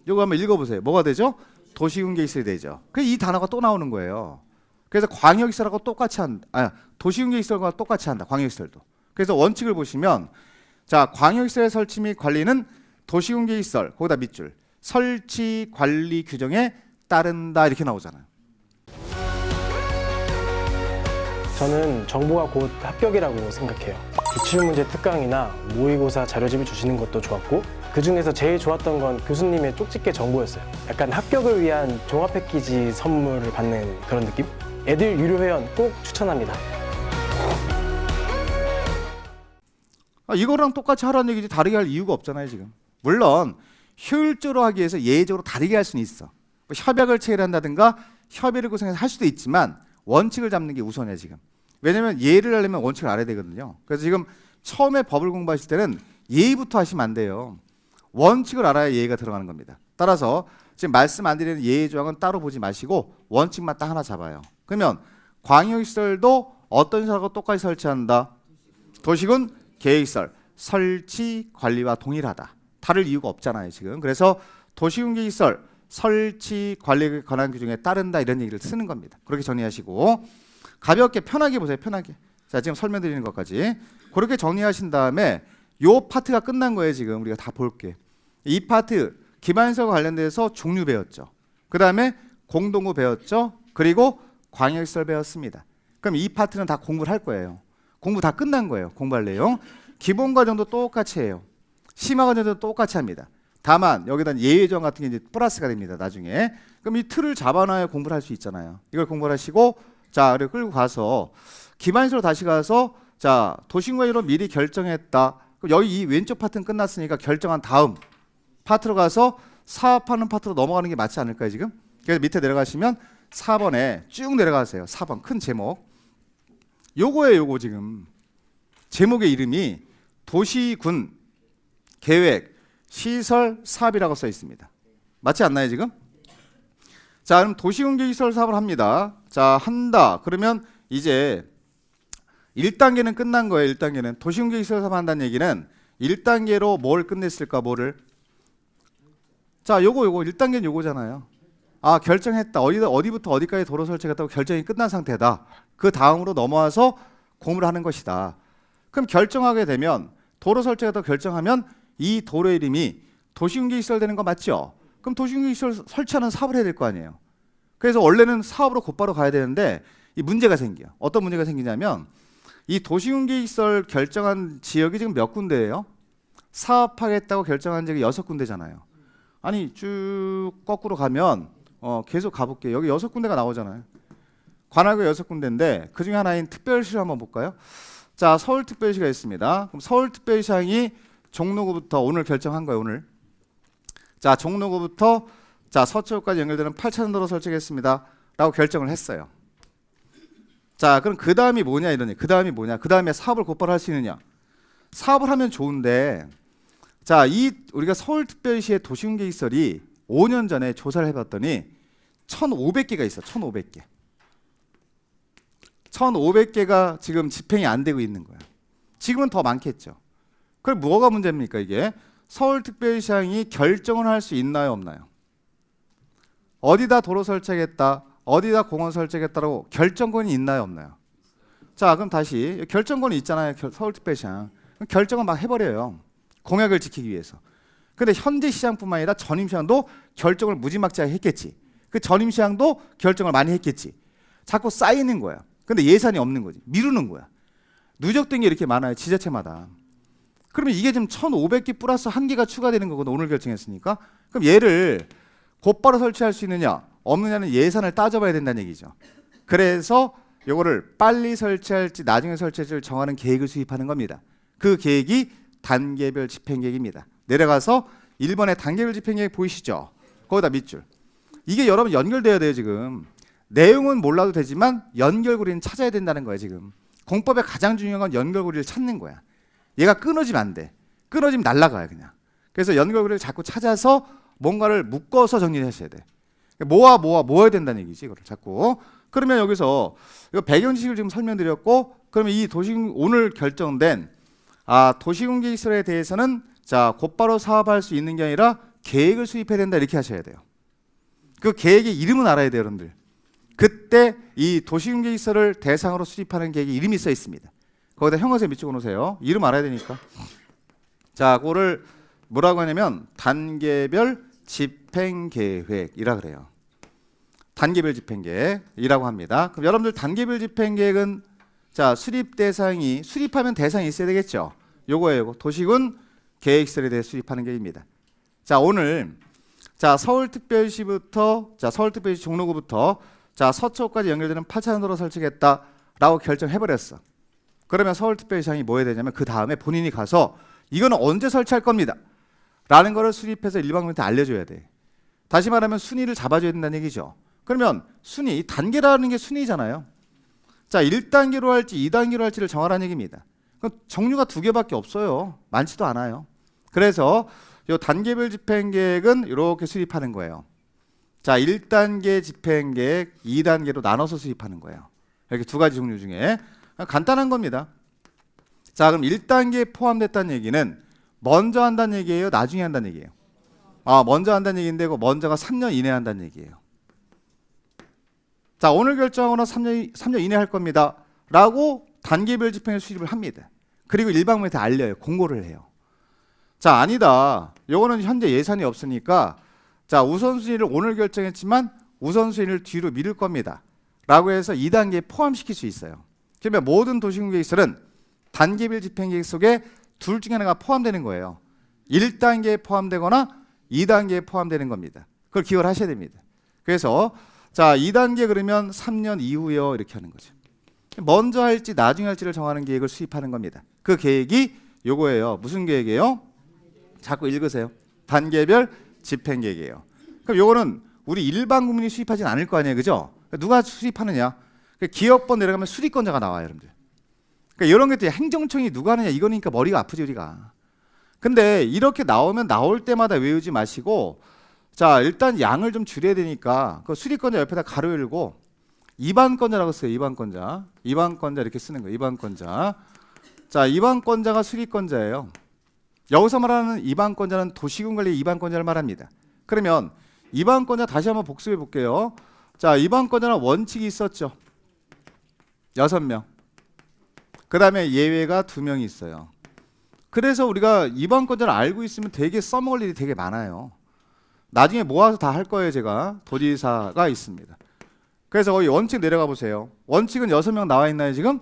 요거 한번 읽어보세요. 뭐가 되죠? 도시군계시설이 되죠. 그래서 이 단어가 또 나오는 거예요. 그래서 광역시설하고 똑같이 한다. 도시군계시설과 똑같이 한다. 광역시설도. 그래서 원칙을 보시면, 자 광역시설의 설치 및 관리는 도시군계시설 거기다 밑줄 설치 관리 규정에 따른다 이렇게 나오잖아요. 저는 정보가 곧 합격이라고 생각해요. 기출문제 특강이나 모의고사 자료집을 주시는 것도 좋았고, 그 중에서 제일 좋았던 건 교수님의 쪽집게 정보였어요. 약간 합격을 위한 종합 패키지 선물을 받는 그런 느낌? 애들 유료 회원 꼭 추천합니다. 이거랑 똑같이 하라는 얘기지 다르게 할 이유가 없잖아요 지금. 물론 효율적으로 하기 위해서 예외적으로 다르게 할 수는 있어. 뭐 협약을 체결한다든가 협의를 구성해서 할 수도 있지만 원칙을 잡는 게 우선이야 지금. 왜냐면 예의를 하려면 원칙을 알아야 되거든요. 그래서 지금 처음에 법을 공부하실 때는 예의부터 하시면 안 돼요. 원칙을 알아야 예의가 들어가는 겁니다. 따라서 지금 말씀 안 드리는 예의 조항은 따로 보지 마시고 원칙만 딱 하나 잡아요. 그러면 광역시설도 어떤 시설하고 똑같이 설치한다? 도시군 계획시설 설치 관리와 동일하다. 다를 이유가 없잖아요 지금. 그래서 도시군 계획시설 설치 관리에 관한 규정에 따른다 이런 얘기를 쓰는 겁니다. 그렇게 정리하시고 가볍게 편하게 보세요. 편하게. 자 지금 설명드리는 것까지 그렇게 정리하신 다음에 요 파트가 끝난 거예요. 지금 우리가 다 볼게. 이 파트 기반시설과 관련돼서 종류 배웠죠. 그 다음에 공동구 배웠죠. 그리고 광역시설 배웠습니다. 그럼 이 파트는 다 공부를 할 거예요. 공부 다 끝난 거예요. 공부할 내용. 기본과정도 똑같이 해요. 심화과정도 똑같이 합니다. 다만 여기다 예외조항 같은 게 이제 플러스가 됩니다. 나중에. 그럼 이 틀을 잡아놔야 공부를 할 수 있잖아요. 이걸 공부를 하시고, 자 그리고 끌고 가서 기반시설로 다시 가서, 자 도시공사로 미리 결정했다. 그럼 여기 이 왼쪽 파트는 끝났으니까 결정한 다음 파트로 가서 사업하는 파트로 넘어가는 게 맞지 않을까요 지금? 그래서 밑에 내려가시면 4번에 쭉 내려가세요. 4번 큰 제목. 요거예요. 요거 지금 제목의 이름이 도시군 계획 시설 사업이라고 써 있습니다. 맞지 않나요 지금? 자 그럼 도시군 계획 시설 사업을 합니다. 자 한다. 그러면 이제 1단계는 끝난 거예요. 1단계는 도시군 계획 시설 사업 한다는 얘기는 1단계로 뭘 끝냈을까? 뭐를? 자 요거 1단계는 요거잖아요. 아 결정했다. 어디부터 어디까지 도로 설치했다고 결정이 끝난 상태다. 그 다음으로 넘어와서 공부를 하는 것이다. 그럼 결정하게 되면 도로 설치했다고 결정하면 이 도로 이름이 도시군계시설 되는 거 맞죠? 그럼 도시군계시설 설치하는 사업을 해야 될 거 아니에요. 그래서 원래는 사업으로 곧바로 가야 되는데 이 문제가 생겨요. 어떤 문제가 생기냐면 이 도시군계시설 결정한 지역이 지금 몇 군데예요? 사업하겠다고 결정한 지역이 6군데잖아요. 아니 쭉 거꾸로 가면 계속 가볼게요. 여기 6군데가 나오잖아요. 관할구 6군데인데 그 중에 하나인 특별시를 한번 볼까요? 자 서울특별시가 있습니다. 그럼 서울특별시장이 종로구부터 오늘 결정한 거예요. 오늘. 자 종로구부터 자 서초까지 연결되는 8차선 도로 설치하겠습니다 라고 결정을 했어요. 자 그럼 그 다음이 뭐냐 이러니. 그 다음이 뭐냐. 그 다음에 사업을 곧바로 할 수 있느냐. 사업을 하면 좋은데, 자 이 우리가 서울특별시의 도시군계시설이 5년 전에 조사를 해봤더니 1,500개가 있어. 1,500개. 1,500개가 지금 집행이 안 되고 있는 거야. 지금은 더 많겠죠. 그럼 뭐가 문제입니까 이게? 서울특별시장이 결정을 할 수 있나요 없나요? 어디다 도로 설치하겠다, 어디다 공원 설치하겠다라고 결정권이 있나요 없나요? 자 그럼 다시 결정권이 있잖아요. 서울특별시장. 그럼 결정을 막 해버려요. 공약을 지키기 위해서. 근데 현재 시장뿐만 아니라 전임 시장도 결정을 무지막지하게 했겠지. 그 전임 시장도 결정을 많이 했겠지. 자꾸 쌓이는 거야. 근데 예산이 없는 거지. 미루는 거야. 누적된 게 이렇게 많아요. 지자체마다. 그러면 이게 지금 1,500개 플러스 1개가 추가되는 거거든. 오늘 결정했으니까. 그럼 얘를 곧바로 설치할 수 있느냐 없느냐는 예산을 따져봐야 된다는 얘기죠. 그래서 요거를 빨리 설치할지 나중에 설치할지를 정하는 계획을 수립하는 겁니다. 그 계획이 단계별 집행계획입니다. 내려가서 1번의 단계별 집행계획 보이시죠? 거기다 밑줄. 이게 여러분 연결돼야 돼요. 지금 내용은 몰라도 되지만 연결고리는 찾아야 된다는 거예요. 지금 공법의 가장 중요한 건 연결고리를 찾는 거야. 얘가 끊어지면 안 돼. 끊어지면 날아가요 그냥. 그래서 연결고리를 자꾸 찾아서 뭔가를 묶어서 정리를 하셔야 돼. 모아야 된다는 얘기지. 이거를 자꾸. 그러면 여기서 이거 배경 지식을 지금 설명드렸고, 그러면 이 오늘 결정된 도시공개시설에 대해서는 자 곧바로 사업할 수 있는 게 아니라 계획을 수립해야 된다 이렇게 하셔야 돼요. 그 계획의 이름은 알아야 돼요, 여러분들. 그때 이 도시공개시설을 대상으로 수립하는 계획에 이름이 써 있습니다. 거기다 형광색 밑줄 놓으세요. 이름 알아야 되니까. 자, 그거를 뭐라고 하냐면 단계별 집행계획이라 그래요. 단계별 집행계획이라고 합니다. 그럼 여러분들 단계별 집행계획은 자 수립 대상이 수립하면 대상이 있어야 되겠죠. 요거예요. 도시군 계획시설에 대해 수립하는 계획입니다. 자 오늘 자 서울특별시부터 자 서울특별시 종로구부터 자 서초까지 연결되는 8차선도로 설치겠다라고 결정해버렸어. 그러면 서울특별시장이 뭐 해야 되냐면 그 다음에 본인이 가서 이거는 언제 설치할 겁니다 라는 거를 수립해서 일반국민한테 알려줘야 돼. 다시 말하면 순위를 잡아줘야 된다는 얘기죠. 그러면 순위, 단계라는 게 순위잖아요. 자 1단계로 할지 2단계로 할지를 정하라는 얘기입니다. 그럼 종류가 2개밖에 없어요. 많지도 않아요. 그래서 이 단계별 집행계획은 이렇게 수립하는 거예요. 자 1단계 집행계획, 2단계로 나눠서 수립하는 거예요. 이렇게 2가지 종류 중에 간단한 겁니다. 자 그럼 1단계에 포함됐다는 얘기는 먼저 한다는 얘기예요? 나중에 한다는 얘기예요? 먼저 한다는 얘기인데 그 먼저가 3년 이내에 한다는 얘기예요. 자 오늘 결정하거나 3년 이내에 할 겁니다 라고 단계별 집행을 수립을 합니다. 그리고 일반국민한테 알려요. 공고를 해요. 자 아니다. 요거는 현재 예산이 없으니까 자 우선순위를 오늘 결정했지만 우선순위를 뒤로 미룰 겁니다 라고 해서 2단계에 포함시킬 수 있어요. 그러면 모든 도시공개시설은 단계별 집행계획 속에 둘 중에 하나가 포함되는 거예요. 1단계에 포함되거나 2단계에 포함되는 겁니다. 그걸 기억을 하셔야 됩니다. 그래서 자 2단계 그러면 3년 이후요 이렇게 하는 거죠. 먼저 할지 나중에 할지를 정하는 계획을 수립하는 겁니다. 그 계획이 요거예요. 무슨 계획이에요? 자꾸 읽으세요. 단계별 집행계획이에요. 그럼 요거는 우리 일반 국민이 수립하진 않을 거 아니에요. 그죠? 누가 수립하느냐? 기업번 내려가면 수립권자가 나와요. 여러분들. 그러니까 이런 것들 행정청이 누가 하느냐 이거니까 머리가 아프지 우리가. 근데 이렇게 나오면 나올 때마다 외우지 마시고 자 일단 양을 좀 줄여야 되니까 그 수립권자 옆에다 가로 열고 이반권자라고 써요. 이반권자. 이반권자 이렇게 쓰는 거예요. 이반권자. 자 이반권자가 수립권자예요. 여기서 말하는 이반권자는 도시군관리 이반권자를 말합니다. 그러면 이반권자 다시 한번 복습해 볼게요. 자 이반권자는 원칙이 있었죠. 6명. 그 다음에 예외가 2명이 있어요. 그래서 우리가 이반권자를 알고 있으면 되게 써먹을 일이 되게 많아요. 나중에 모아서 다 할 거예요. 제가 도지사가 있습니다. 그래서 거기 원칙 내려가 보세요. 원칙은 6명 나와 있나요 지금?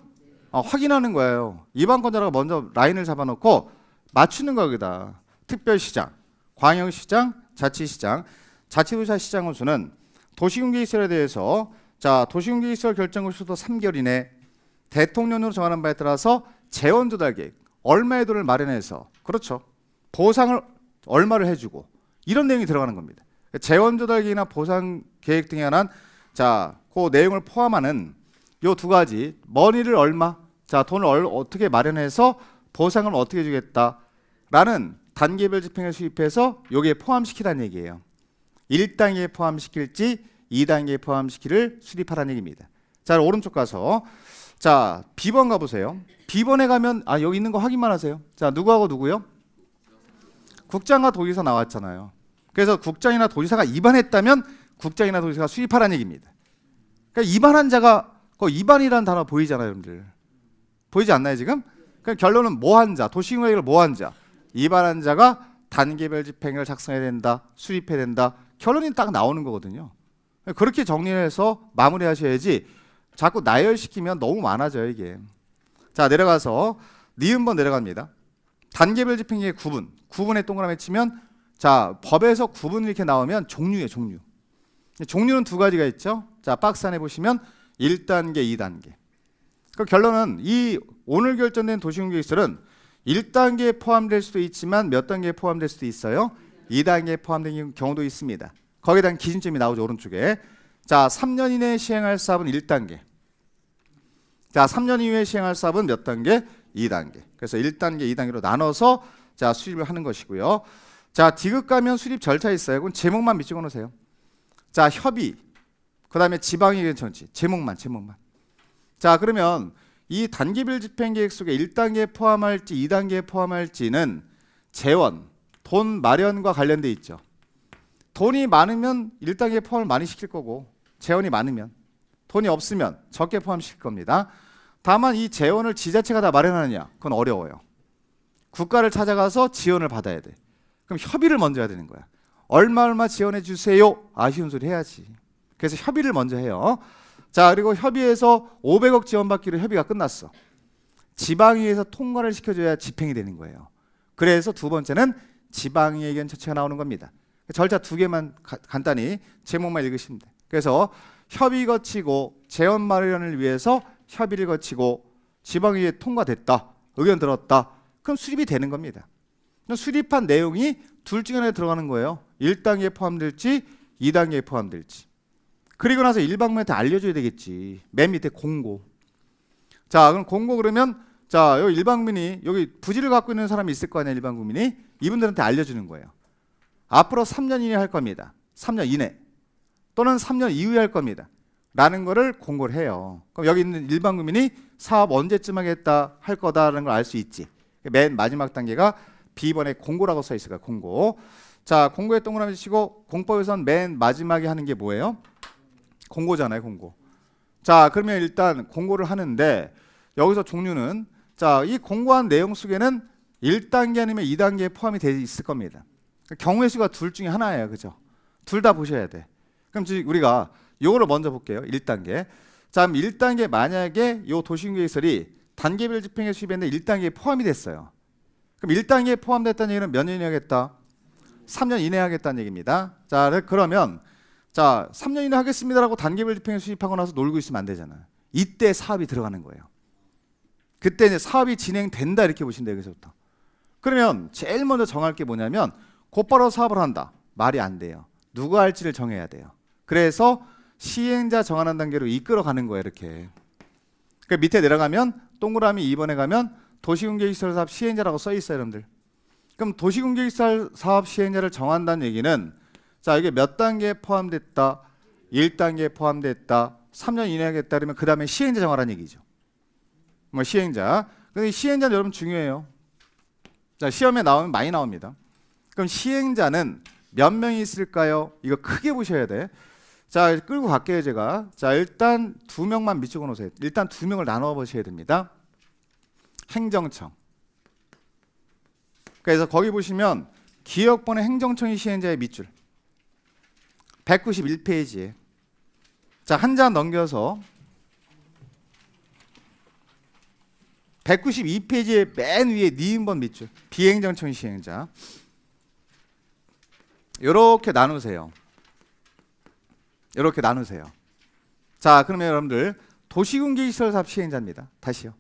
확인하는 거예요. 이반권자라고 먼저 라인을 잡아놓고 맞추는 거기다. 특별시장, 광역시장, 자치시장, 자치도시장 시장 수는 도시공개시설에 대해서 자 도시공개시설 결정을 수도 3개월 이내 대통령으로 정하는 바에 따라서 재원 조달 계획 얼마의 돈을 마련해서 그렇죠. 보상을 얼마를 해주고 이런 내용이 들어가는 겁니다. 재원 조달 계획이나 보상 계획 등에 관한 자 그 내용을 포함하는 요 2가지 머니를 얼마 자 돈을 어떻게 마련해서 보상을 어떻게 주겠다라는 단계별 집행을 수립해서 여기에 포함시키라는 얘기예요. 1단계에 포함시킬지 2단계에 포함시키를 수립하라는 얘기입니다. 자, 오른쪽 가서 자, B번 가보세요. B번에 가면 여기 있는 거 확인만 하세요. 자, 누구하고 누구요? 국장과 도지사 나왔잖아요. 그래서 국장이나 도지사가 입안했다면 국장이나 도지사가 수립하라는 얘기입니다. 그러니까 입안한 자가 입안이라는 단어 보이잖아요, 여러분들. 보이지 않나요, 지금? 그러니까 결론은 뭐한 자, 도시공약을 뭐한 자, 입안한 자가 단계별 집행을 작성해야 된다, 수립해야 된다. 결론이 딱 나오는 거거든요. 그렇게 정리해서 마무리하셔야지 자꾸 나열시키면 너무 많아져요, 이게. 자, 내려가서 니은번 내려갑니다. 단계별 집행의 구분에 동그라미 치면 자, 법에서 구분 이렇게 나오면 종류예요, 종류. 종류는 두 가지가 있죠. 자, 박스 안에 보시면 1단계, 2단계. 그 결론은 이 오늘 결정된 도시공개시설은 1단계에 포함될 수도 있지만 몇 단계에 포함될 수도 있어요? 2단계에 포함된 경우도 있습니다. 거기에 대한 기준점이 나오죠, 오른쪽에. 자, 3년 이내에 시행할 사업은 1단계. 자, 3년 이후에 시행할 사업은 몇 단계? 2단계. 그래서 1단계, 2단계로 나눠서 자, 수립을 하는 것이고요. 자, 디귿 가면 수립 절차 있어요. 그럼 제목만 밑 찍어 놓으세요. 자, 협의. 그다음에 지방의견 청취. 제목만. 자, 그러면 이 단계별 집행 계획 속에 1단계에 포함할지 2단계에 포함할지는 재원, 돈 마련과 관련돼 있죠. 돈이 많으면 1단계에 포함을 많이 시킬 거고 재원이 많으면, 돈이 없으면 적게 포함시킬 겁니다. 다만 이 재원을 지자체가 다 마련하느냐? 그건 어려워요. 국가를 찾아가서 지원을 받아야 돼. 그럼 협의를 먼저 해야 되는 거야. 얼마 지원해 주세요. 아쉬운 소리 해야지. 그래서 협의를 먼저 해요. 자, 그리고 협의해서 500억 지원받기로 협의가 끝났어. 지방의회에서 통과를 시켜줘야 집행이 되는 거예요. 그래서 두 번째는 지방의 의견 처치가 나오는 겁니다. 절차 두 개만 간단히 제목만 읽으시면 돼. 그래서 협의 거치고 재원 마련을 위해서 협의를 거치고 지방의회 통과됐다. 의견 들었다. 그럼 수립이 되는 겁니다. 수립한 내용이 둘 중에 하나에 들어가는 거예요. 1단계에 포함될지 2단계에 포함될지. 그리고 나서 일반국민한테 알려줘야 되겠지. 맨 밑에 공고. 자, 그럼 공고 그러면 자, 여기 일반국민이 여기 부지를 갖고 있는 사람이 있을 거 아니야, 일반국민이. 이분들한테 알려주는 거예요. 앞으로 3년 이내에 할 겁니다. 3년 이내. 또는 3년 이후에 할 겁니다. 라는 거를 공고를 해요. 그럼 여기 있는 일반국민이 사업 언제쯤 하겠다 할 거다라는 걸 알 수 있지. 맨 마지막 단계가 B번에 공고라고 써 있을 거야, 공고. 자, 공고에 동그라미 치고 공법에선 맨 마지막에 하는 게 뭐예요? 공고잖아요, 공고. 자, 그러면 일단 공고를 하는데 여기서 종류는 자, 이 공고한 내용 속에는 1단계 아니면 2단계에 포함이 되어 있을 겁니다. 경우의 수가 둘 중에 하나예요, 그죠? 둘 다 보셔야 돼. 그럼 우리가 요거를 먼저 볼게요, 1단계. 자, 그럼 1단계 만약에 요 도시공개시설이 단계별 집행에 수립했는데 1단계에 포함이 됐어요. 그럼 1단계에 포함됐다는 얘기는 몇 년이나 하겠다? 3년 이내에 하겠다는 얘기입니다. 자, 그러면 자, 3년 이내 하겠습니다라고 단계별 집행에 수립하고 나서 놀고 있으면 안 되잖아요. 이때 사업이 들어가는 거예요. 그때 이제 사업이 진행된다 이렇게 보시면 돼요, 여기서부터. 그러면 제일 먼저 정할 게 뭐냐면 곧바로 사업을 한다. 말이 안 돼요. 누가 할지를 정해야 돼요. 그래서 시행자 정하는 단계로 이끌어가는 거예요, 이렇게. 그 밑에 내려가면 동그라미 2번에 가면 도시공개시설 사업 시행자라고 써 있어요, 여러분들. 그럼 도시공개시설 사업 시행자를 정한다는 얘기는 자, 이게 몇 단계에 포함됐다, 1단계에 포함됐다, 3년 이내에 하겠다 그러면 그 다음에 시행자 정하라는 얘기죠. 뭐 시행자. 근데 시행자는 여러분 중요해요. 자, 시험에 나오면 많이 나옵니다. 그럼 시행자는 몇 명이 있을까요? 이거 크게 보셔야 돼. 자, 끌고 갈게요, 제가. 자, 일단 2명만 밑적어 놓으세요. 일단 2명을 나눠 보셔야 됩니다. 행정청. 그래서 거기 보시면 기획본의 행정청이 시행자의 밑줄. 191페이지에. 자, 한 장 넘겨서 192페이지의 맨 위에 니은번 밑줄. 비행정청이 시행자. 이렇게 나누세요. 이렇게 나누세요. 자, 그러면 여러분들 도시군계획시설 사업 시행자입니다. 다시요.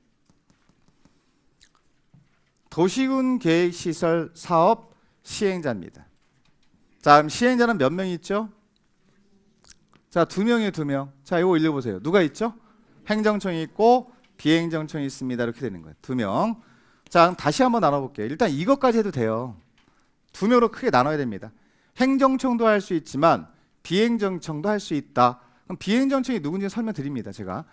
도시군계획시설 사업 시행자입니다. 자, 그럼 시행자는 몇 명 있죠? 자, 2명이에요, 2명. 자, 이거 읽어보세요. 누가 있죠? 행정청이 있고 비행정청이 있습니다. 이렇게 되는 거예요. 2명. 자, 그럼 다시 한번 나눠볼게요. 일단 이것까지 해도 돼요. 2명으로 크게 나눠야 됩니다. 행정청도 할 수 있지만 비행정청도 할 수 있다. 그럼 비행정청이 누군지 설명드립니다. 제가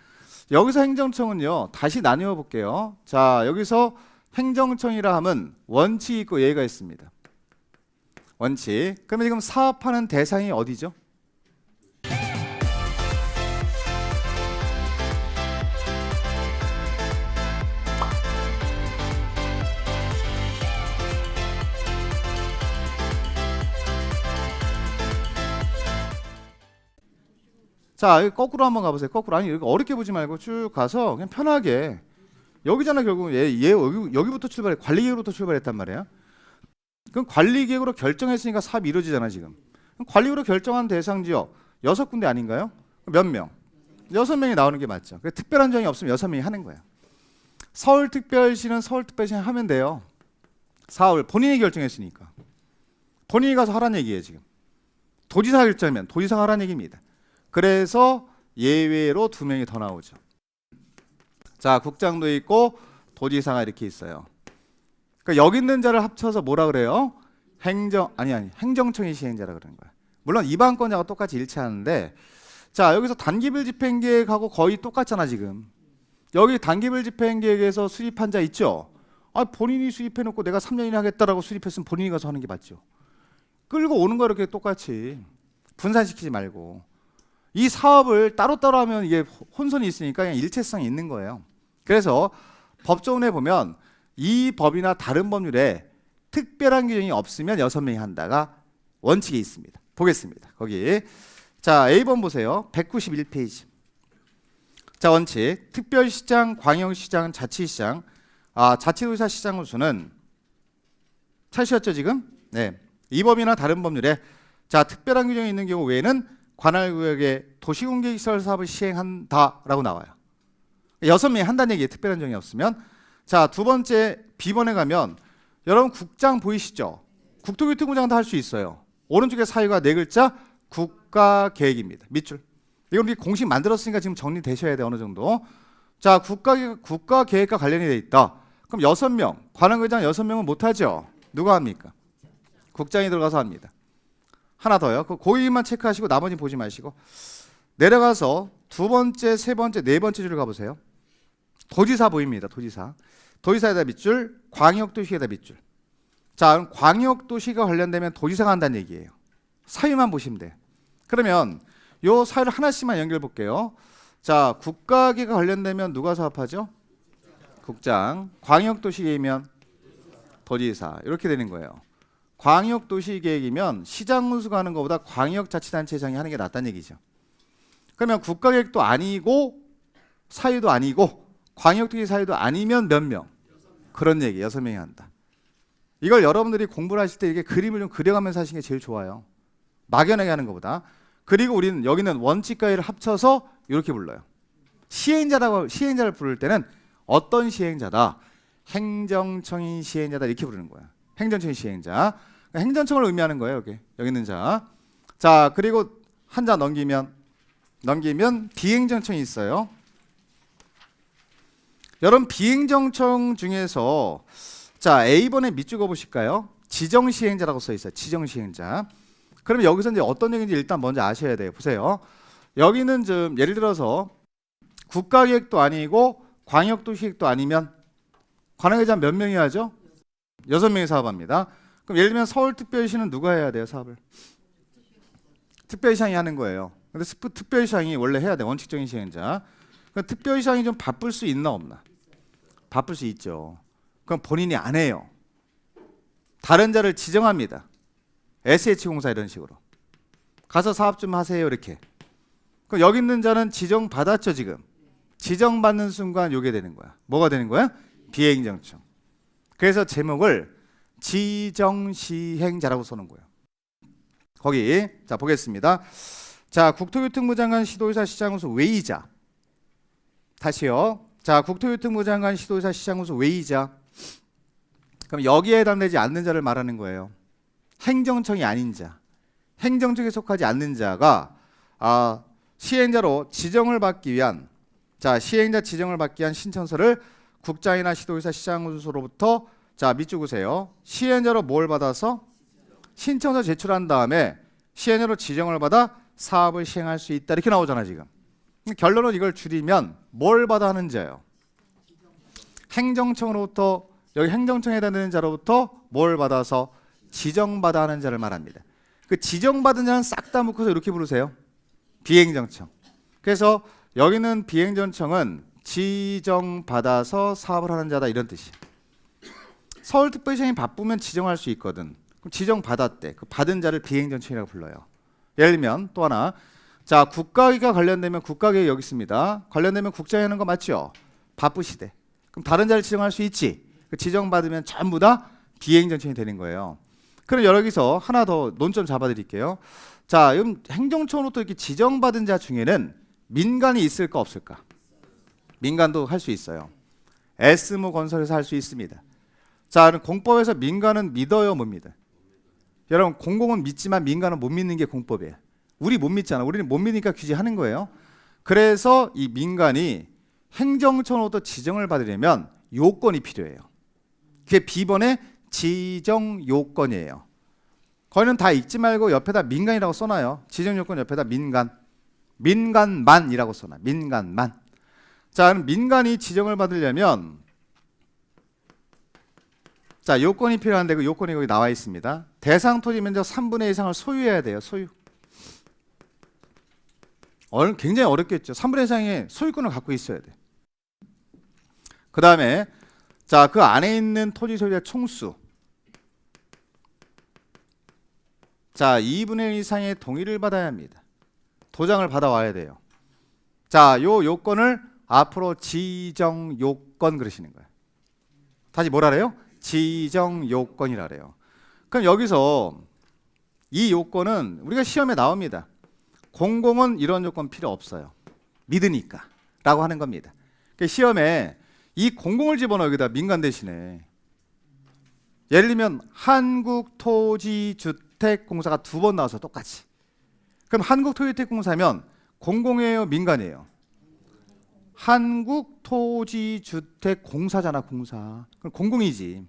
여기서 행정청은요 다시 나누어 볼게요. 자, 여기서 행정청이라 하면 원칙이 있고 예의가 있습니다. 원칙. 그러면 지금 사업하는 대상이 어디죠? 자, 여기 거꾸로 한번 가보세요. 거꾸로. 아니, 여기 어렵게 보지 말고 쭉 가서 그냥 편하게. 여기잖아, 결국. 여기부터 출발해. 관리계획으로부터 출발했단 말이야. 그럼 관리계획으로 결정했으니까 사업이 이루어지잖아, 지금. 그럼 관리계획으로 결정한 대상 지역 6군데 아닌가요? 몇 명? 6명이 나오는 게 맞죠. 그래서 특별한 정이 없으면 6명이 하는 거야. 서울특별시는 서울특별시 하면 돼요. 사업을 본인이 결정했으니까. 본인이 가서 하라는 얘기예요, 지금. 도지사 결정하면 도지사가 하라는 얘기입니다. 그래서 예외로 2명이 더 나오죠. 자, 국장도 있고 도지사가 이렇게 있어요. 그러니까 여기 있는 자를 합쳐서 뭐라 그래요? 행정청이 시행자라 그러는 거야. 물론 이반권자가 똑같이 일치하는데, 자, 여기서 단기별 집행계획하고 거의 똑같잖아, 지금. 여기 단기별 집행계획에서 수립한 자 있죠? 아, 본인이 수립해놓고 내가 3년이나 하겠다라고 수립했으면 본인이 가서 하는 게 맞죠. 끌고 오는 거 이렇게 똑같이 분산시키지 말고. 이 사업을 따로따로 하면 이게 혼선이 있으니까 그냥 일체성이 있는 거예요. 그래서 법조문에 보면 이 법이나 다른 법률에 특별한 규정이 없으면 6명이 한다가 원칙이 있습니다. 보겠습니다. 거기. 자, A번 보세요. 191페이지. 자, 원칙. 특별시장, 광역시장, 자치시장. 자치도지사 시장 수는 찾으셨죠, 지금? 네. 이 법이나 다른 법률에 자, 특별한 규정이 있는 경우 외에는 관할구역의 도시공개시설 사업을 시행한다라고 나와요. 6명이 한다는 얘기예요. 특별한 정이 없으면. 자, 두 번째 B번에 가면 여러분 국장 보이시죠? 국토교통부장도 할 수 있어요. 오른쪽에 사유가 4글자 국가계획입니다. 밑줄. 이건 우리 공식 만들었으니까 지금 정리되셔야 돼, 어느 정도. 자, 국가계획과 관련이 돼 있다. 그럼 6명, 관할구장 6명은 못하죠? 누가 합니까? 국장이 들어가서 합니다. 하나 더요. 거기만 체크하시고 나머지 보지 마시고 내려가서 두 번째, 세 번째, 네 번째 줄을 가보세요. 도지사 보입니다. 도지사. 도지사에다 밑줄, 광역도시에다 밑줄. 자, 그럼 광역도시가 관련되면 도지사가 한다는 얘기예요. 사유만 보시면 돼요. 그러면 요 사유를 하나씩만 연결해 볼게요. 자, 국가계획과 관련되면 누가 사업하죠? 국장. 광역도시계획이면 도지사. 이렇게 되는 거예요. 광역도시계획이면 시장 운수가 하는 것보다 광역자치단체장이 하는 게 낫다는 얘기죠. 그러면 국가계획도 아니고 사유도 아니고 광역도시 사유도 아니면 몇 명? 그런 얘기. 6명이 한다. 이걸 여러분들이 공부를 하실 때 이게 그림을 좀 그려가면서 하시는 게 제일 좋아요. 막연하게 하는 것보다. 그리고 우리는 여기는 원칙과의를 합쳐서 이렇게 불러요. 시행자를 부를 때는 어떤 시행자다? 행정청이 시행자다 이렇게 부르는 거야. 행정청이 시행자. 행정청을 의미하는 거예요. 여기 있는 자. 자, 그리고 한 자 넘기면 비행정청이 있어요. 여러분 비행정청 중에서 자, A번에 밑줄 그어보실까요? 지정시행자라고 써 있어요. 지정시행자. 그러면 여기서 이제 어떤 얘기인지 일단 먼저 아셔야 돼요. 보세요. 여기는 좀 예를 들어서 국가계획도 아니고 광역도시계획도 아니면 관할계장 몇 명이 하죠? 6명이 사업합니다. 그럼 예를 들면 서울특별시는 누가 해야 돼요, 사업을? 특별시장이 하는 거예요. 근데 특별시장이 원래 해야 돼, 원칙적인 시행자. 그럼 특별시장이 좀 바쁠 수 있나 없나? 바쁠 수 있죠. 그럼 본인이 안 해요. 다른 자를 지정합니다. SH공사 이런 식으로. 가서 사업 좀 하세요, 이렇게. 그럼 여기 있는 자는 지정받았죠, 지금. 지정받는 순간 요게 되는 거야. 뭐가 되는 거야? 비행정청. 그래서 제목을 지정시행자라고 써놓은 거예요. 거기 자 보겠습니다. 자, 국토교통부 장관, 시도지사, 시장군수 외의자. 다시요. 자, 국토교통부 장관, 시도지사, 시장군수 외의자. 그럼 여기에 해당되지 않는 자를 말하는 거예요. 행정청이 아닌 자, 행정청에 속하지 않는 자가 시행자로 지정을 받기 위한 시행자 지정을 받기 위한 신청서를 국장이나 시도지사, 시장군수로부터 자, 밑줄 그으세요. 시행자로 뭘 받아서? 신청서 제출한 다음에 시행자로 지정을 받아 사업을 시행할 수 있다 이렇게 나오잖아 지금. 결론은 이걸 줄이면 뭘 받아 하는 자예요? 행정청으로부터 여기 행정청에 해당되는 자로부터 뭘 받아서 지정받아 하는 자를 말합니다. 그 지정받은 자는 싹 다 묶어서 이렇게 부르세요. 비행정청. 그래서 여기는 비행정청은 지정받아서 사업을 하는 자다 이런 뜻이에요. 서울특별시장이 바쁘면 지정할 수 있거든. 그럼 지정받았대. 그 받은 자를 비행정청이라고 불러요. 예를 들면 또 하나. 자, 국가기가 관련되면 국가기획 여기 있습니다. 관련되면 국장이 하는 거 맞죠? 바쁘시대. 그럼 다른 자를 지정할 수 있지. 그 지정받으면 전부 다 비행정청이 되는 거예요. 그럼 여기서 하나 더 논점 잡아드릴게요. 자, 행정청으로부터 이렇게 지정받은 자 중에는 민간이 있을까 없을까? 민간도 할 수 있어요. S모 건설에서 할 수 있습니다. 자, 그럼 공법에서 민간은 믿어요, 못 믿어요? 여러분, 공공은 믿지만 민간은 못 믿는 게 공법이에요. 우리 못 믿잖아. 우리는 못 믿으니까 규제하는 거예요. 그래서 이 민간이 행정청으로부터 지정을 받으려면 요건이 필요해요. 그게 B번의 지정 요건이에요. 거기는 다 읽지 말고 옆에다 민간이라고 써놔요. 지정 요건 옆에다 민간. 민간만이라고 써놔. 민간만. 자, 그럼 민간이 지정을 받으려면 자, 요건이 필요한데 그 요건이 거기 나와 있습니다. 대상 토지 면적 3분의 1 이상을 소유해야 돼요. 소유. 굉장히 어렵겠죠. 3분의 1 이상의 소유권을 갖고 있어야 돼. 그 다음에 자, 그 안에 있는 토지 소유의 총수. 자, 2분의 1 이상의 동의를 받아야 합니다. 도장을 받아와야 돼요. 자, 요 요건을 앞으로 지정 요건 그러시는 거예요. 다시 뭐라래요? 지정 요건이라래요. 그럼 여기서 이 요건은 우리가 시험에 나옵니다. 공공은 이런 요건 필요 없어요. 믿으니까 라고 하는 겁니다. 그러니까 시험에 이 공공을 집어넣어 여기다 민간 대신에 예를 들면 한국토지주택공사가 2번 나와서 똑같이. 그럼 한국토지주택공사면 공공이에요, 민간이에요? 한국토지주택공사잖아, 공사. 그럼 공공이지.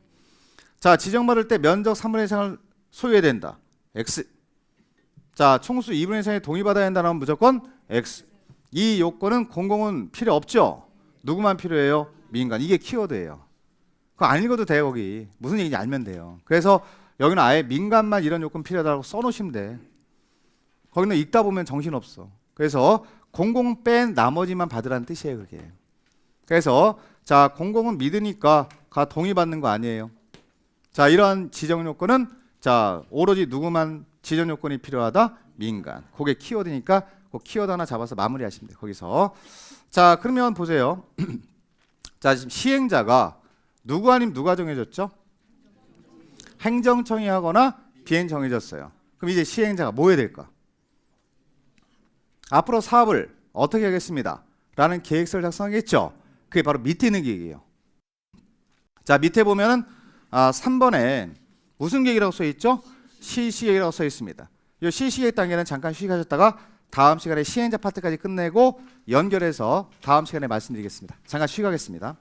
자, 지정받을 때 면적 3분의 1 이상을 소유해야 된다. X. 자, 총수 2분의 1 이상의 동의받아야 한다는 무조건 X. 이 요건은 공공은 필요 없죠? 누구만 필요해요? 민간. 이게 키워드예요. 그거 안 읽어도 돼요, 거기. 무슨 얘기인지 알면 돼요. 그래서 여기는 아예 민간만 이런 요건 필요하다고 써놓으시면 돼. 거기는 읽다 보면 정신없어. 그래서 공공 뺀 나머지만 받으라는 뜻이에요, 그게. 그래서 자, 공공은 믿으니까 가 동의받는 거 아니에요. 자, 이러한 지정 요건은 자, 오로지 누구만 지정 요건이 필요하다? 민간. 그게 키워드니까 그 키워드 하나 잡아서 마무리하시면 돼요. 거기서. 자, 그러면 보세요. 자, 지금 시행자가 누구 아니면 누가 정해졌죠? 행정청이 하거나 비행 정해졌어요. 그럼 이제 시행자가 뭐 해야 될까? 앞으로 사업을 어떻게 하겠습니다. 라는 계획서를 작성하겠죠. 그게 바로 밑에 있는 계획이에요. 자, 밑에 보면은 3번에 무슨 계획이라고 써 있죠? 실시계획이라고 써 있습니다. 이 실시계획 단계는 잠깐 휴식하셨다가 다음 시간에 시행자 파트까지 끝내고 연결해서 다음 시간에 말씀드리겠습니다. 잠깐 쉬겠습니다.